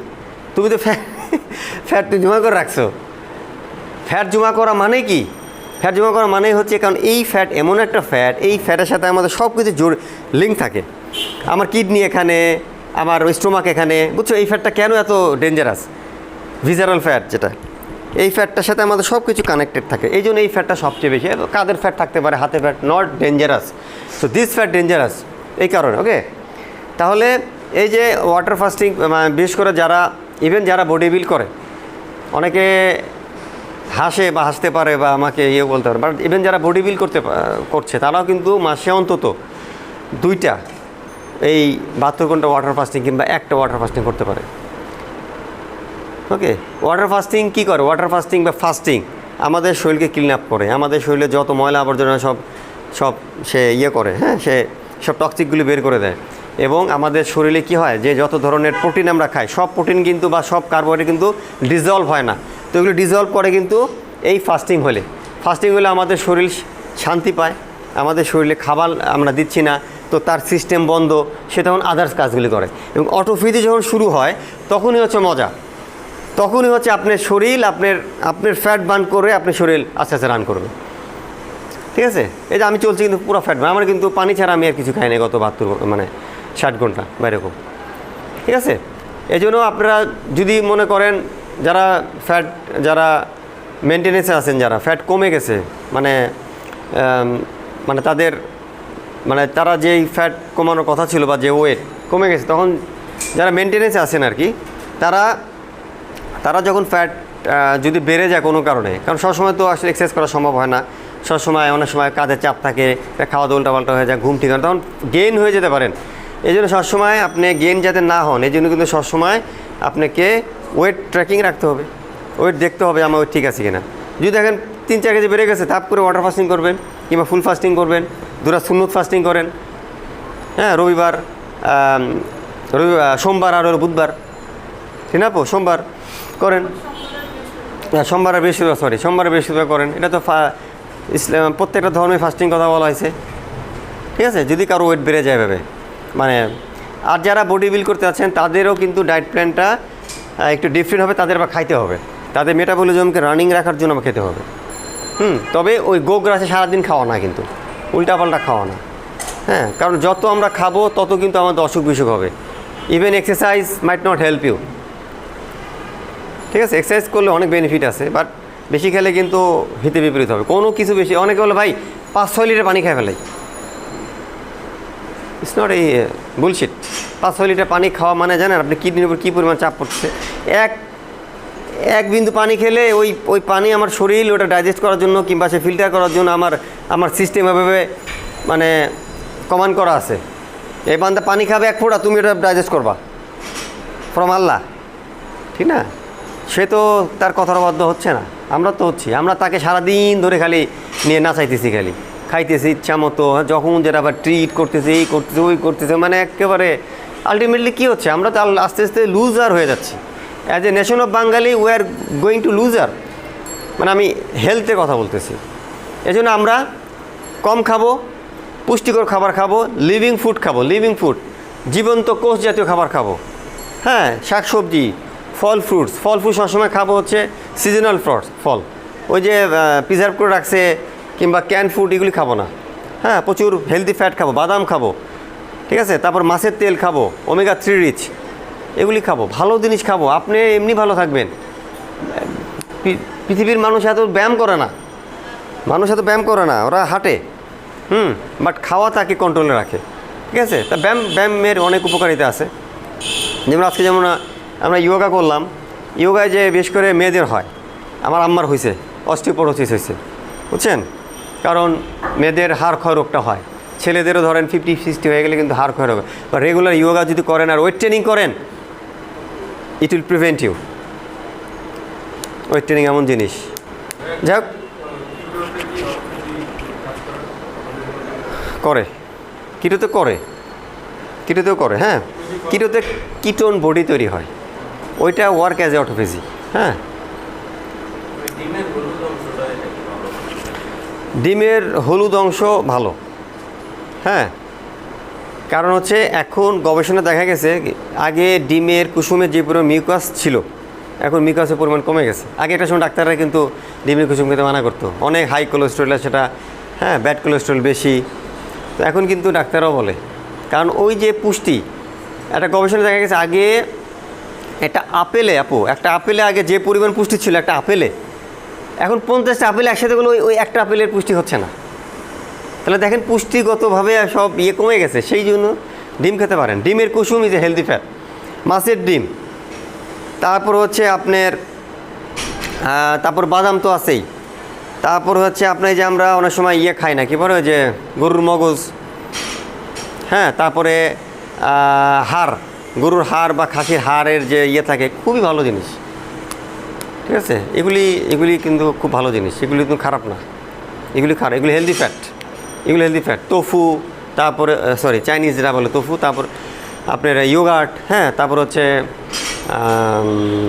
তুমি তো ফ্যাট তুমি জমা করে রাখছো। ফ্যাট জমা করা মানে কি? ফ্যাট জমা করা মানেই হচ্ছে, কারণ এই ফ্যাট এমন একটা ফ্যাট, এই ফ্যাটের সাথে আমাদের সব কিছু লিঙ্ক থাকে। আমার কিডনি এখানে, আমার স্টোমাক এখানে, বুঝছো? এই ফ্যাটটা কেন এত ডেঞ্জারাস? ভিজারাল ফ্যাট যেটা, এই ফ্যাটটার সাথে আমাদের সব কিছু কানেক্টেড থাকে, এই জন্য এই ফ্যাটটা সবচেয়ে বেশি। কাদের ফ্যাট থাকতে পারে, হাতে fat not dangerous, so this fat dangerous এই কারণে। ওকে, তাহলে এই যে ওয়াটার ফাস্টিং, বিশেষ করে যারা যারা বডি বিল্ড করে, অনেকে হাসে বা হাসতে পারে বা আমাকে বলতে পারে, বাট যারা বডি বিল্ড করছে তারাও কিন্তু মাসে অন্তত 2টা এই 72 ঘন্টা ওয়াটার ফাস্টিং কিংবা 1টা ওয়াটার ফাস্টিং করতে পারে। ওকে, ওয়াটার ফাস্টিং কী করে? ওয়াটার ফাস্টিং বা ফাস্টিং আমাদের শরীরকে ক্লিন আপ করে, আমাদের শরীরে যত ময়লা আবর্জনা সব সে করে, হ্যাঁ, সে সব টক্সিকগুলি বের করে দেয়। এবং আমাদের শরীরে কি হয়, যে যত ধরনের প্রোটিন আমরা খাই, সব প্রোটিন কিন্তু বা সব কার্বোহাইড্রেট কিন্তু ডিজলভ হয় না, তো এগুলো ডিজলভ করে কিন্তু এই ফাস্টিং হলে আমাদের শরীর শান্তি পায়। আমাদের শরীরে খাবার আমরা দিচ্ছি না, তো তার সিস্টেম বন্ধ, সে তখন আদার্স কাজগুলি করে। এবং অটোফেজি যখন শুরু হয় তখনই হচ্ছে মজা, তখনই হচ্ছে আপনার শরীর আপনার ফ্যাট বার্ন করে আপনার শরীর আস্তে আস্তে রান করবে। ঠিক আছে, এই যে আমি চলছি কিন্তু পুরো ফ্যাট বার্ন, আমার কিন্তু পানি ছাড়া আমি আর কিছু খাই না গত 60 ঘন্টা বা এরকম। ঠিক আছে, এই জন্য আপনারা যদি মনে করেন যারা মেনটেনেন্সে আছেন, যারা ফ্যাট কমে গেছে, তারা যেই ফ্যাট কমানোর কথা ছিল বা যে ওয়েট কমে গেছে, তখন যারা মেনটেনেন্সে আছেন আর কি, তারা যখন ফ্যাট যদি বেড়ে যায় কোনো কারণে, কারণ সবসময় তো আসলে এক্সারসাইজ করা সম্ভব হয় না, সবসময় অনেক সময় কাজের চাপ থাকে, খাওয়া দাওয়া উল্টাপাল্টা হয়ে যায়, ঘুম ঠিক হয়, তখন গেইন হয়ে যেতে পারেন। এই জন্য সবসময় আপনি গেইন যাতে না হন, এই জন্য কিন্তু সবসময় আপনাকে ওয়েট ট্র্যাকিং রাখতে হবে, ওয়েট দেখতে হবে আমার ওয়েট ঠিক আছে কিনা। যদি দেখেন 3-4 কেজি বেড়ে গেছে, তাপ করে ওয়াটার ফাস্টিং করবেন কিংবা ফুল ফাস্টিং করবেন, 2 রাত সুন্নত ফাস্টিং করেন, হ্যাঁ, সোমবার আর বুধবার, ঠিক না? সোমবার করেন, সোমবার আর বৃহস্পতিবার করেন। এটা তো ইসলাম প্রত্যেকটা ধর্মে ফাস্টিং কথা বলা হয়েছে। ঠিক আছে, যদি কারো ওয়েট বেড়ে যায় ভেবে আর যারা বডি বিল্ড করতে আছেন তাদেরও কিন্তু ডায়েট প্ল্যানটা একটু ডিফারেন্ট হবে, তাদের আবার খাইতে হবে, তাদের মেটাবলিজমকে রানিং রাখার জন্য খেতে হবে। তবে ওই গোগ্রাসে সারাদিন খাওয়া না, কিন্তু উল্টাপাল্টা খাওয়া না, হ্যাঁ, কারণ যত আমরা খাবো তত কিন্তু আমাদের অসুখ বিসুখ হবে। Even exercise might not help you. ঠিক আছে, এক্সারসাইজ করলে অনেক বেনিফিট আছে, বাট বেশি খেলে কিন্তু হিতে বিপরীত হবে। কোনো কিছু বেশি, অনেকে বলে ভাই 5-6 লিটার পানি খাই ফেলাই, ইটস নট এই বুলশিট। 5-6 লিটার পানি খাওয়া মানে জানেন আপনি কিডনির উপর কী পরিমাণ চাপ পড়ছে? এক বিন্দু পানি খেলে ওই পানি আমার শরীর ওটা ডাইজেস্ট করার জন্য কিংবা সে ফিল্টার করার জন্য আমার সিস্টেম এভাবে কমান্ড করা আছে। এই বান্দা পানি খাবে 1 ফোঁটা, তুমি ওটা ডাইজেস্ট করবা ফ্রম আল্লাহ, ঠিক না? সে তো তার কথার বাধ্য হচ্ছে না, আমরা তো হচ্ছি। আমরা তাকে সারাদিন ধরে খালি নিয়ে নাচাইতেছি, খালি খাইতেছি ইচ্ছা মতো, যখন যেটা আবার ট্রিট করতেছে, এই করতেছে, ওই করতেছে, একেবারে আলটিমেটলি কী হচ্ছে, আমরা তো আস্তে আস্তে লুজার হয়ে যাচ্ছি। As a nation of Bangali we are going to loser. আমি হেলথের কথা বলতেছি। এই জন্য আমরা কম খাবো, পুষ্টিকর খাবার খাবো, লিভিং ফুড, জীবন্ত কোষ জাতীয় খাবার খাবো, হ্যাঁ, শাকসবজি, ফল ফ্রুট সবসময় খাবো হচ্ছে সিজনাল ফল, ওই যে প্রিজার্ভ করে রাখছে কিংবা ক্যান ফুড, এগুলি খাবো না, হ্যাঁ, প্রচুর হেলদি ফ্যাট খাবো, বাদাম খাবো, ঠিক আছে, তারপর মাছের তেল খাবো, ওমেগা 3 রিচ, এগুলি খাবো, ভালো জিনিস খাবো, আপনি এমনি ভালো থাকবেন। পৃথিবীর মানুষ এত ব্যায়াম করে না, ওরা হাঁটে, বাট খাওয়া তাকে কন্ট্রোলে রাখে। ঠিক আছে, তা ব্যায়ামের অনেক উপকারিতা আছে। যেমন আজকে আমরা যোগা করলাম, ইয়োগায় যে বেশ করে মেয়েদের হয়, আমার আম্মার হয়েছে, অস্টিওপোরোসিস হয়েছে, বুঝছেন? কারণ মেয়েদের হাড় ক্ষয় রোগটা হয়, ছেলেদেরও ধরেন 50-60 হয়ে গেলে কিন্তু হাড় ক্ষয় রোগ। বা রেগুলার ইয়োগা যদি করেন আর ওয়েট ট্রেনিং করেন, it will prevent you. Weight training এমন জিনিস। যাই হোক, করে কিটোতে করে, কিটোতেও করে, হ্যাঁ। কিটোতে কিটোন বডি তৈরি হয়, ওইটা ওয়ার্ক অ্যাজ এ অটোফেজি, হ্যাঁ। ডিমের হলুদ অংশটা এটা কি ভালো? ডিমের হলুদ অংশ ভালো, হ্যাঁ। কারণ হচ্ছে এখন গবেষণা দেখা গেছে আগে ডিমের কুসুমে যে পরিমাণ মিউকাস ছিল, এখন মিউকাসের পরিমাণ কমে গেছে। আগে একটা সময় ডাক্তাররা কিন্তু ডিমের কুসুম খেতে মানা করতো, অনেক হাই কোলেস্ট্রল সেটা, হ্যাঁ, ব্যাড কোলেস্ট্রল বেশি। তো এখন কিন্তু ডাক্তাররাও বলে, কারণ ওই যে পুষ্টি, একটা গবেষণা দেখা গেছে আগে একটা আপেলে একটা আপেলে আগে যে পরিমাণ পুষ্টি ছিল একটা আপেলে, এখন 50টা আপেল একসাথে গেলে ওই একটা আপেলের পুষ্টি হচ্ছে না। তাহলে দেখেন পুষ্টিগতভাবে সব কমে গেছে। সেই জন্য ডিম খেতে পারেন। ডিমের কুসুম ইজ এ হেলদি ফ্যাট। মাছের ডিম, তারপর হচ্ছে আপনার তারপর বাদাম তো আছেই, তারপর হচ্ছে আপনার যে আমরা অনেক সময় খাই না, কি বলে যে গরুর মগজ, হ্যাঁ, তারপরে হাড়, গরুর হাড় বা খাসির হাড়ের যে থাকে, খুবই ভালো জিনিস, ঠিক আছে? এগুলি কিন্তু খুব ভালো জিনিস, এগুলি কিন্তু খারাপ না, এগুলি হেলদি ফ্যাট, এগুলো হেলদি ফ্যাট। তোফু, তারপরে চাইনিজরা বলে তোফু, তারপর আপনার ইয়োগার্ট, হ্যাঁ, তারপর হচ্ছে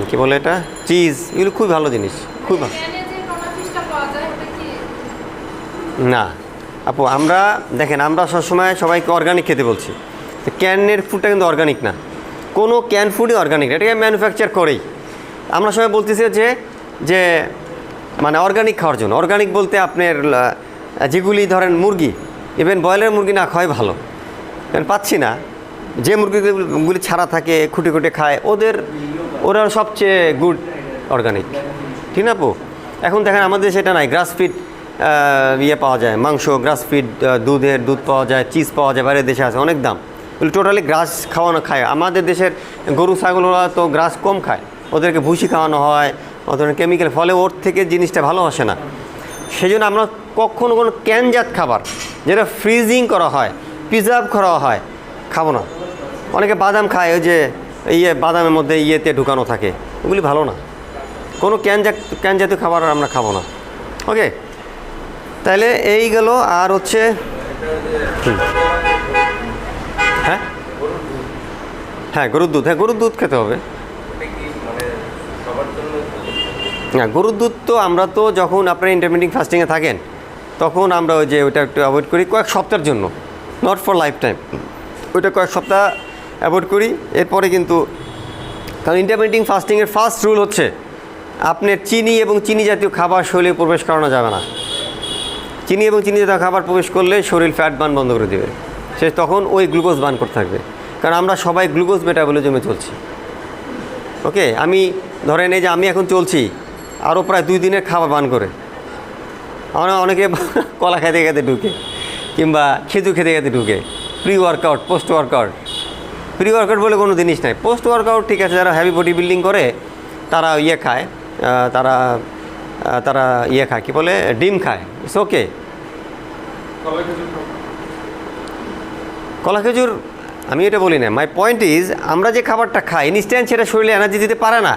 কি বলে এটা, চিজ, এগুলো খুবই ভালো জিনিস, খুব ভালো। না আপু, আমরা দেখেন, আমরা সবসময় সবাইকে অর্গানিক খেতে বলছি, তো ক্যানের ফুডটা কিন্তু অর্গানিক না, কোনো ক্যান ফুডই অর্গানিক না, এটাকে ম্যানুফ্যাকচার করেই। আমরা সবাই বলতেছি যে মানে অর্গানিক খাওয়ার জন্য। অর্গানিক বলতে আপনার যেগুলি ধরেন মুরগি, ইভেন ব্রয়লার মুরগি না খাওয়াই ভালো, কারণ পাচ্ছি না, যে মুরগিগুলি ছাড়া থাকে, খুঁটে খুঁটে খায়, ওরা সবচেয়ে গুড অর্গানিক, ঠিক না আপু? এখন দেখেন আমাদের সেটা নাই, গ্রাস ফিড পাওয়া যায়, মাংস, গ্রাস ফিড দুধ পাওয়া যায়, চিজ পাওয়া যায়, বাইরের দেশে আছে, অনেক দাম। টোটালি গ্রাস খাওয়ানো খায়। আমাদের দেশের গরু ছাগলরা তো গ্রাস কম খায়, ওদেরকে ভুসি খাওয়ানো হয়, ওদের কেমিক্যাল, ফলে ওর থেকে জিনিসটা ভালো আসে না। সেই জন্য আমরা কখনো কোনো ক্যানজাত খাবার যেটা ফ্রিজিং করা হয়, প্রিজার্ভ করা হয়, খাবো না। অনেকে বাদাম খায়, ওই যে বাদামের মধ্যে ঢুকানো থাকে, ওগুলি ভালো না। কোনো ক্যান জাতীয় খাবার আমরা খাবো না। ওকে, তাহলে এই গেল। আর হচ্ছে হ্যাঁ গরুর দুধ, গরুর দুধ খেতে হবে। না, গরুর দুধ তো আমরা তো যখন আপনার ইন্টারমিডিয়েট ফাস্টিংয়ে থাকেন তখন আমরা ওইটা একটু অ্যাভয়েড করি কয়েক সপ্তাহের জন্য, নট ফর লাইফ টাইম। ওইটা কয়েক সপ্তাহ অ্যাভয়েড করি। এরপরে কিন্তু, কারণ ইন্টারমিডিয়েট ফাস্টিংয়ের ফার্স্ট রুল হচ্ছে আপনার চিনি এবং চিনি জাতীয় খাবার শরীরে প্রবেশ করানো যাবে না। চিনি এবং চিনি জাতীয় খাবার প্রবেশ করলে শরীর ফ্যাট বার্ন বন্ধ করে দেবে, সে তখন ওই গ্লুকোজ বার্ন করতে থাকবে। কারণ আমরা সবাই গ্লুকোজ মেটাবলিজমে চলছি। ওকে, আমি ধরেন এই যে আমি এখন চলছি, আরও প্রায় 2 দিনের খাবার বান করে। অনেকে কলা খেতে খেতে ঢুকে, কিংবা খেজুর খেতে খেতে ঢুকে। Pre workout, post workout. Pre workout বলে কোনো জিনিস নাই। পোস্ট ওয়ার্কআউট ঠিক আছে, যারা হ্যাভি বডি বিল্ডিং করে তারা খায়, তারা খায়, কী বলে, ডিম খায়, ইটস ওকে। কলা খেজুর আমি এটা বলি না। মাই পয়েন্ট ইজ, আমরা যে খাবারটা খাই ইনস্ট্যান্ট সেটা শরীরে এনার্জি দিতে পারে না,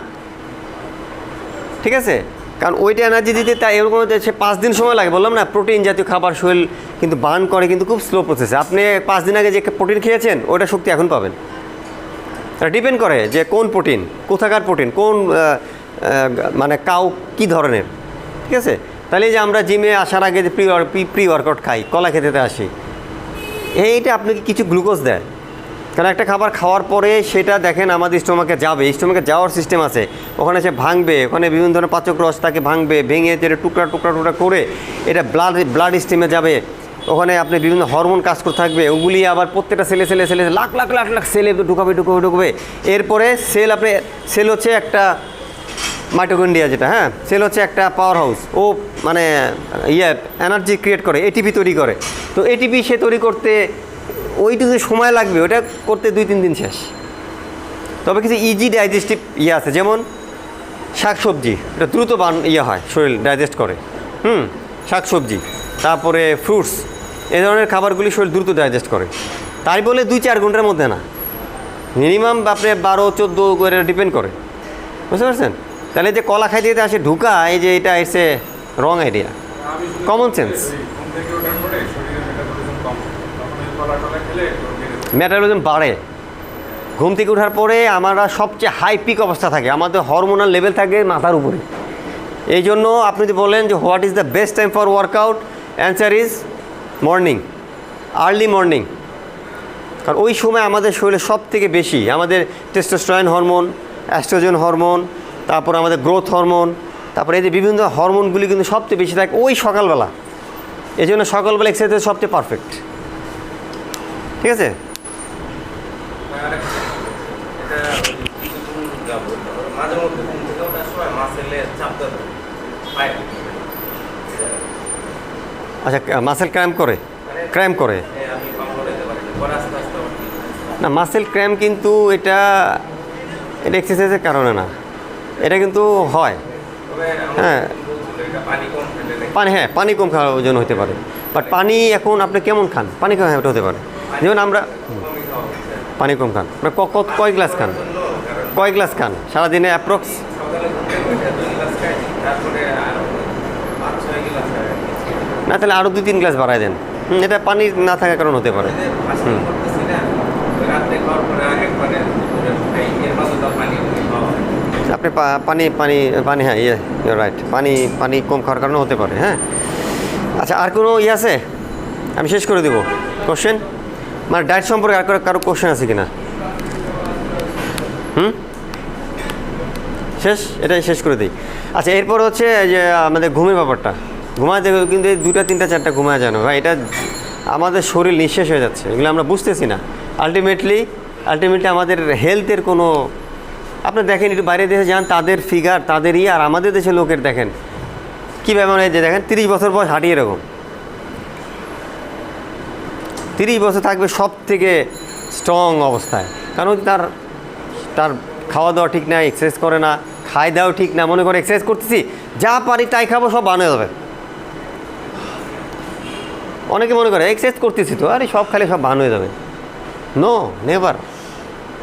ঠিক আছে? কারণ ওইটা এনার্জি দিতে তাই এরকম সে 5 দিন সময় লাগে। বললাম না, প্রোটিন জাতীয় খাবার শরীর কিন্তু বার্ন করে, কিন্তু খুব স্লো প্রসেসে। আপনি 5 দিন আগে যে প্রোটিন খেয়েছেন ওইটা শক্তি এখন পাবেন। এটা ডিপেন্ড করে যে কোন প্রোটিন, কোথাকার প্রোটিন, কোন মানে কাউ কী ধরনের, ঠিক আছে? তাহলে এই যে আমরা জিমে আসার আগে যে প্রি ওয়ার্কআউট খাই, কলা খেতে আসি, এইটা আপনাকে কিছু গ্লুকোজ দেয়। কারণ একটা খাবার খাওয়ার পরে সেটা দেখেন আমাদের স্টোমাকে যাবে, স্টোমাকে যাওয়ার সিস্টেম আছে, ওখানে সে ভাঙবে, ওখানে বিভিন্ন ধরনের পাচক রস তাকে ভাঙবে, ভেঙে যেটা টুকরা করে এটা ব্লাড স্টিমে যাবে। ওখানে আপনি বিভিন্ন হরমোন কাজ করতে থাকবে, ওগুলি আবার প্রত্যেকটা সেলে লাখ সেলে ঢুকবে। এরপরে সেল হচ্ছে একটা মাইটোকন্ড্রিয়া, যেটা সেল হচ্ছে একটা পাওয়ার হাউস। ও মানে এনার্জি ক্রিয়েট করে, এটিপি তৈরি করে। তো এটিপি সে তৈরি করতে ওইটুকু সময় লাগবে, ওটা করতে 2-3 দিন শেষ। তবে কিছু ইজি ডাইজেস্টিভ আছে, যেমন শাকসবজি, এটা দ্রুত হয়, শরীর ডাইজেস্ট করে। শাকসবজি, তারপরে ফ্রুটস, এই ধরনের খাবারগুলি শরীর দ্রুত ডাইজেস্ট করে। তাই বলে 2-4 ঘন্টার মধ্যে না, মিনিমাম আপনি 12-14 করে ডিপেন্ড করে, বুঝতে পারছেন? তাহলে যে কলা খাইতে যেতে আসে ঢুকা, এই যে এটা এসে রং আইডিয়া, কমন সেন্স। ঘুম থেকে ওঠার পরে শরীরে মেটাবলিজম কম, তখন এই কলা টলা খেলে একটু বেড়ে যায়। মেটাবলিজম বাড়ে। ঘুম থেকে ওঠার পরে আমরা সবচেয়ে হাই পিক অবস্থা থাকে, আমাদের হরমোনাল লেভেল থাকে মাথার উপরে। এই জন্য আপনি যদি বলেন যে what is the best time for workout, answer is morning, early morning. কারণ ওই সময় আমাদের শরীরে সব থেকে বেশি আমাদের টেস্টোস্টেরন হরমোন, অ্যাস্ট্রোজেন হরমোন, তারপর আমাদের গ্রোথ হরমোন, তারপরে এই যে বিভিন্ন হরমোনগুলি কিন্তু সবচেয়ে বেশি থাকে ওই সকালবেলা। এই জন্য সকালবেলা এক্সারসাইজ সবচেয়ে পারফেক্ট, ঠিক আছে? এটা কিছুদিন যাবত মাঝে মধ্যে ঘুম থেকে ওঠার সময় মাসেলে চাপ দেবে পায়ে। আচ্ছা, মাসেল ক্র্যাম্প করে? ক্র্যাম্প করে আমি পাম্প করতে পারি না, পরে আস্তে আস্তে আবার ঠিক হয়। না, মাসেল ক্র্যাম্প কিন্তু এটা এক্সারসাইজের কারণে না, এটা কিন্তু হয়। তবে হ্যাঁ, বলছিল এটা পানি কম খেলে নাকি। পানি কম খাওয়ার জন্য হতে পারে। বাট পানি এখন আপনি কেমন খান? পানি খাওয়া এটা হতে পারে। যেমন আমরা কমই খাওয়া হচ্ছে। পানি কম খান, মানে কয় গ্লাস খান? কয় গ্লাস খান সারাদিনে অ্যাপ্রক্স? সকালে ঘুম থেকে উঠে 2 গ্লাস খাই, তারপরে আরো 5-6 গ্লাস খাই। না, তাহলে আরও 2-3 গ্লাস বাড়ায় দেন। এটা পানি না থাকার কারণ হতে পারে। ফাস্টিং করতেছি না, ওই রাত্রে খাওয়ার পরে একবারে দুপুরে খাই, এর মাঝে তো পানি খাওয়া হয়। আপনি পানি হ্যাঁ, রাইট, পানি কম খাওয়ার কারণে হতে পারে। হ্যাঁ, আচ্ছা, আর কোনো আছে? আমি শেষ করে দেবো কোশ্চেন, মানে ডায়েট সম্পর্কে আর কারো কোশ্চেন আছে কি না? শেষ, এটাই শেষ করে দিই। আচ্ছা, এরপর হচ্ছে যে আমাদের ঘুমের ব্যাপারটা। ঘুমাতে কিন্তু এই 2টা 3টা 4টা ঘুমায় যায় না ভাই, এটা আমাদের শরীর নিঃশেষ হয়ে যাচ্ছে, এগুলো আমরা বুঝতেছি না। আলটিমেটলি আমাদের হেলথের কোনো, আপনি দেখেন একটু বাইরে দেশে যান, তাদের ফিগার, তাদের আর আমাদের দেশের লোকের দেখেন কীভাবে, মানে যে দেখেন 30 বছর বয়স হাঁটি এরকম, 30 বছর থাকবে সব থেকে স্ট্রং অবস্থায়। কারণ তার খাওয়া দাওয়া ঠিক না, এক্সারসাইজ করে না, খাই দাওয়া ঠিক না, মনে করে এক্সারসাইজ করতেছি, যা পারি তাই খাবো, সব বানিয়ে যাবে। অনেকে মনে করে এক্সারসাইজ করতেছি তো, আরে সব খালি সব বান হয়ে যাবে। No, never.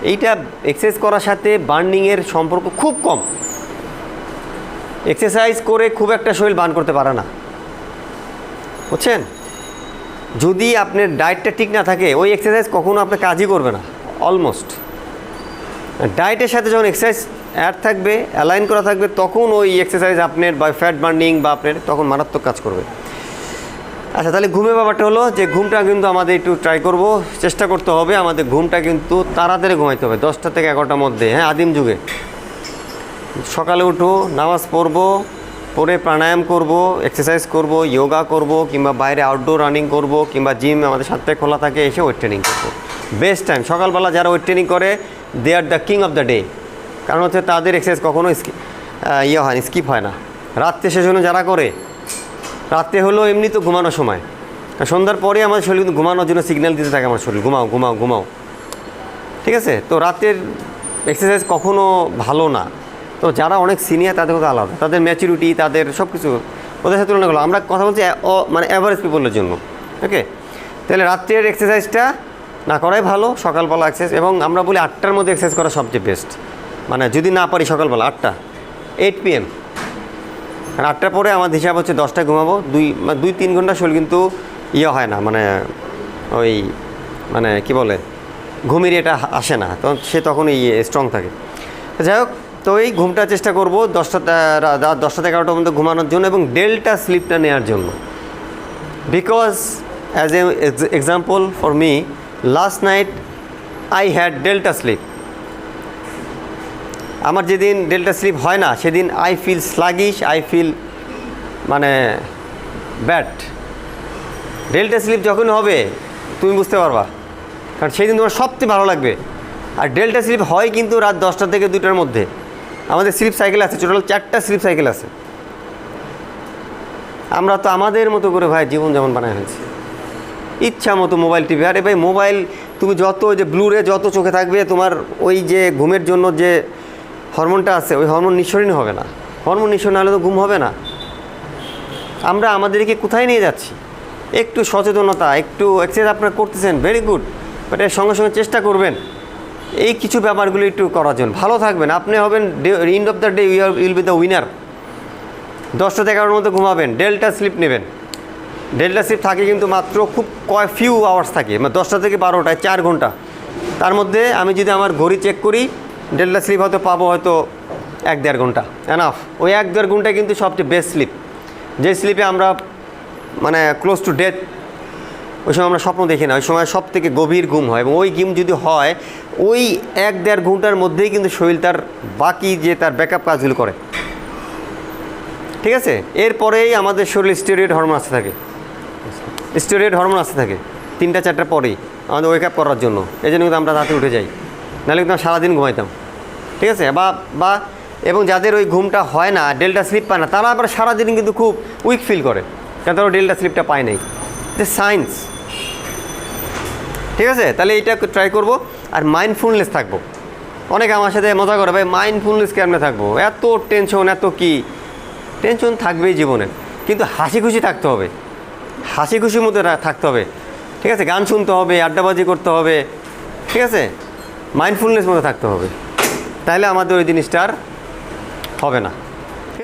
এইটা এক্সারসাইজ করার সাথে বার্নিংয়ের সম্পর্ক খুব কম। এক্সারসাইজ করে খুব একটা শরীর বার্ন করতে পারে না, বুঝছেন? যদি আপনার ডায়েটটা ঠিক না থাকে, ওই এক্সারসাইজ কখনো আপনার কাজই করবে না অলমোস্ট। ডায়েটের সাথে যখন এক্সারসাইজ অ্যাড থাকবে, অ্যালাইন করা থাকবে, তখন ওই এক্সারসাইজ আপনার বা ফ্যাট বার্নিং বা আপনার তখন মারাত্মক কাজ করবে। আচ্ছা, তাহলে ঘুমের ব্যাপারটা হলো যে ঘুমটা কিন্তু আমাদের একটু ট্রাই করব, চেষ্টা করতে হবে আমাদের ঘুমটা কিন্তু তাড়াতাড়ি ঘুমাইতে হবে, 10টা থেকে 11টার মধ্যে। হ্যাঁ, আদিম যুগে সকালে উঠো, নামাজ পড়বো, পরে প্রাণায়াম করব, এক্সারসাইজ করব, যোগা করব, কিংবা বাইরে আউটডোর রানিং করব, কিংবা জিম আমাদের 7টায় খোলা থাকে, এসে ওয়েট ট্রেনিং করবো। বেস্ট টাইম সকালবেলা। যারা ওয়েট ট্রেনিং করে, they are the king of the day. কারণ হচ্ছে তাদের এক্সারসাইজ কখনো হয় স্কিপ হয় না। রাত্রে সেজন্য যারা করে, রাত্রে হলো এমনি তো ঘুমানোর সময়, সন্ধ্যার পরে আমাদের শরীর কিন্তু ঘুমানোর জন্য সিগন্যাল দিতে থাকে, আমার শরীর ঘুমাও ঘুমাও ঘুমাও, ঠিক আছে? তো রাতের এক্সারসাইজ কখনো ভালো না। তো যারা অনেক সিনিয়র তাদের কথা আলাদা, তাদের ম্যাচুরিটি, তাদের সব কিছু ওদের সাথে তুলনা করলাম। আমরা কথা বলছি মানে অ্যাভারেজ পিপলের জন্য, ওকে? তাহলে রাত্রের এক্সারসাইজটা না করাই ভালো, সকালবেলা এক্সারসাইজ। এবং আমরা বলি 8টার মধ্যে এক্সারসাইজ করা সবচেয়ে বেস্ট, মানে যদি না পারি সকালবেলা 8 PM। আর 8টার পরে আমার হিসাব হচ্ছে 10টায় ঘুমাবো, 2-3 ঘন্টা শরীর কিন্তু হয় না, মানে ওই মানে কি বলে ঘুমের এটা আসে না, তো সে তখন স্ট্রং থাকে। যাই হোক, তো এই ঘুমটা চেষ্টা করবো 10টা থেকে 11টার মধ্যে ঘুমানোর জন্য এবং ডেল্টা স্লিপটা নেওয়ার জন্য। Because as a example for me, last night I had delta sleep. আমার যেদিন ডেল্টা স্লিপ হয় না, সেদিন I feel sluggish, I feel মানে ব্যাড। ডেল্টা স্লিপ যখন হবে তুমি বুঝতে পারবা, কারণ সেই দিন তোমার সবচেয়ে ভালো লাগবে। আর ডেল্টা স্লিপ হয় কিন্তু রাত 10টা থেকে 2টার মধ্যে। আমাদের স্লিপ সাইকেল আছে, টোটাল 4টা স্লিপ সাইকেল আছে। আমরা তো আমাদের মতো করে ভাই জীবনযাপন বানায় ফেলছি, ইচ্ছা মতো মোবাইল টিভি। আরে ভাই, মোবাইল তুমি যত যে ব্লুরে যত চোখে থাকবে, তোমার ওই যে ঘুমের জন্য যে হরমোনটা আছে, ওই হরমোন নিঃসরণ হবে না। হরমোন নিঃসরণ হলে তো ঘুম হবে না। আমরা আমাদেরকে কোথায় নিয়ে যাচ্ছি? একটু সচেতনতা, একটু এক্সারসাইজ আপনারা করতেছেন, ভেরি গুড, বাট এর সঙ্গে সঙ্গে চেষ্টা করবেন এই কিছু ব্যাপারগুলো একটু করার জন্য। ভালো থাকবেন, আপনি হবেন end of the day will be the winner. 10টা থেকে 11টার মধ্যে ঘুমাবেন, ডেল্টা স্লিপ নেবেন। ডেল্টা স্লিপ থাকে কিন্তু মাত্র খুব ফিউ আওয়ার্স থাকে, মানে 10টা থেকে 12টায় 4 ঘন্টা। তার মধ্যে আমি যদি আমার ঘড়ি চেক করি, ডেল্টা স্লিপ হয়তো পাবো হয়তো 1-1.5 ঘন্টা, এনাফ। ওই 1-1.5 ঘন্টা কিন্তু সবচেয়ে বেস্ট স্লিপ, যে স্লিপে আমরা মানে ক্লোজ টু ডেথ, ওই সময় আমরা স্বপ্ন দেখি না, ওই সময় সব থেকে গভীর ঘুম হয়। এবং ওই ঘুম যদি হয়, ওই 1-1.5 ঘন্টার মধ্যেই কিন্তু শরীর তার বাকি যে তার ব্যাকআপ কাজগুলো করে, ঠিক আছে? এরপরেই আমাদের শরীরে স্টেরয়েড হরমোন আসতে থাকে, স্টেরয়েড হরমোন আসতে থাকে 3টা-4টার পরেই আমাদের ওয়েক আপ করার জন্য। এই জন্য কিন্তু আমরা রাতে উঠে যাই, নাহলে কিন্তু সারাদিন ঘুমাইতাম, ঠিক আছে? বা এবং যাদের ওই ঘুমটা হয় না, ডেল্টা স্লিপ পায় না, তারা আবার সারাদিন কিন্তু খুব উইক ফিল করে, কারণ তারা ডেল্টা স্লিপটা পায় নাই। যে সায়েন্স, ঠিক আছে? তাহলে এইটা ট্রাই করব। আর মাইন্ডফুলনেস থাকবো। অনেকে আমার সাথে মজা করে, ভাই মাইন্ডফুলনেস কেমনে থাকবো, এত টেনশন, এত কি টেনশন থাকবেই জীবনে, কিন্তু হাসি খুশি থাকতে হবে, হাসি খুশির মধ্যে থাকতে হবে, ঠিক আছে? গান শুনতে হবে, আড্ডাবাজি করতে হবে, ঠিক আছে? মাইন্ডফুলনেস মধ্যে থাকতে হবে, তাহলে আমাদের ওই জিনিসটা আর হবে না।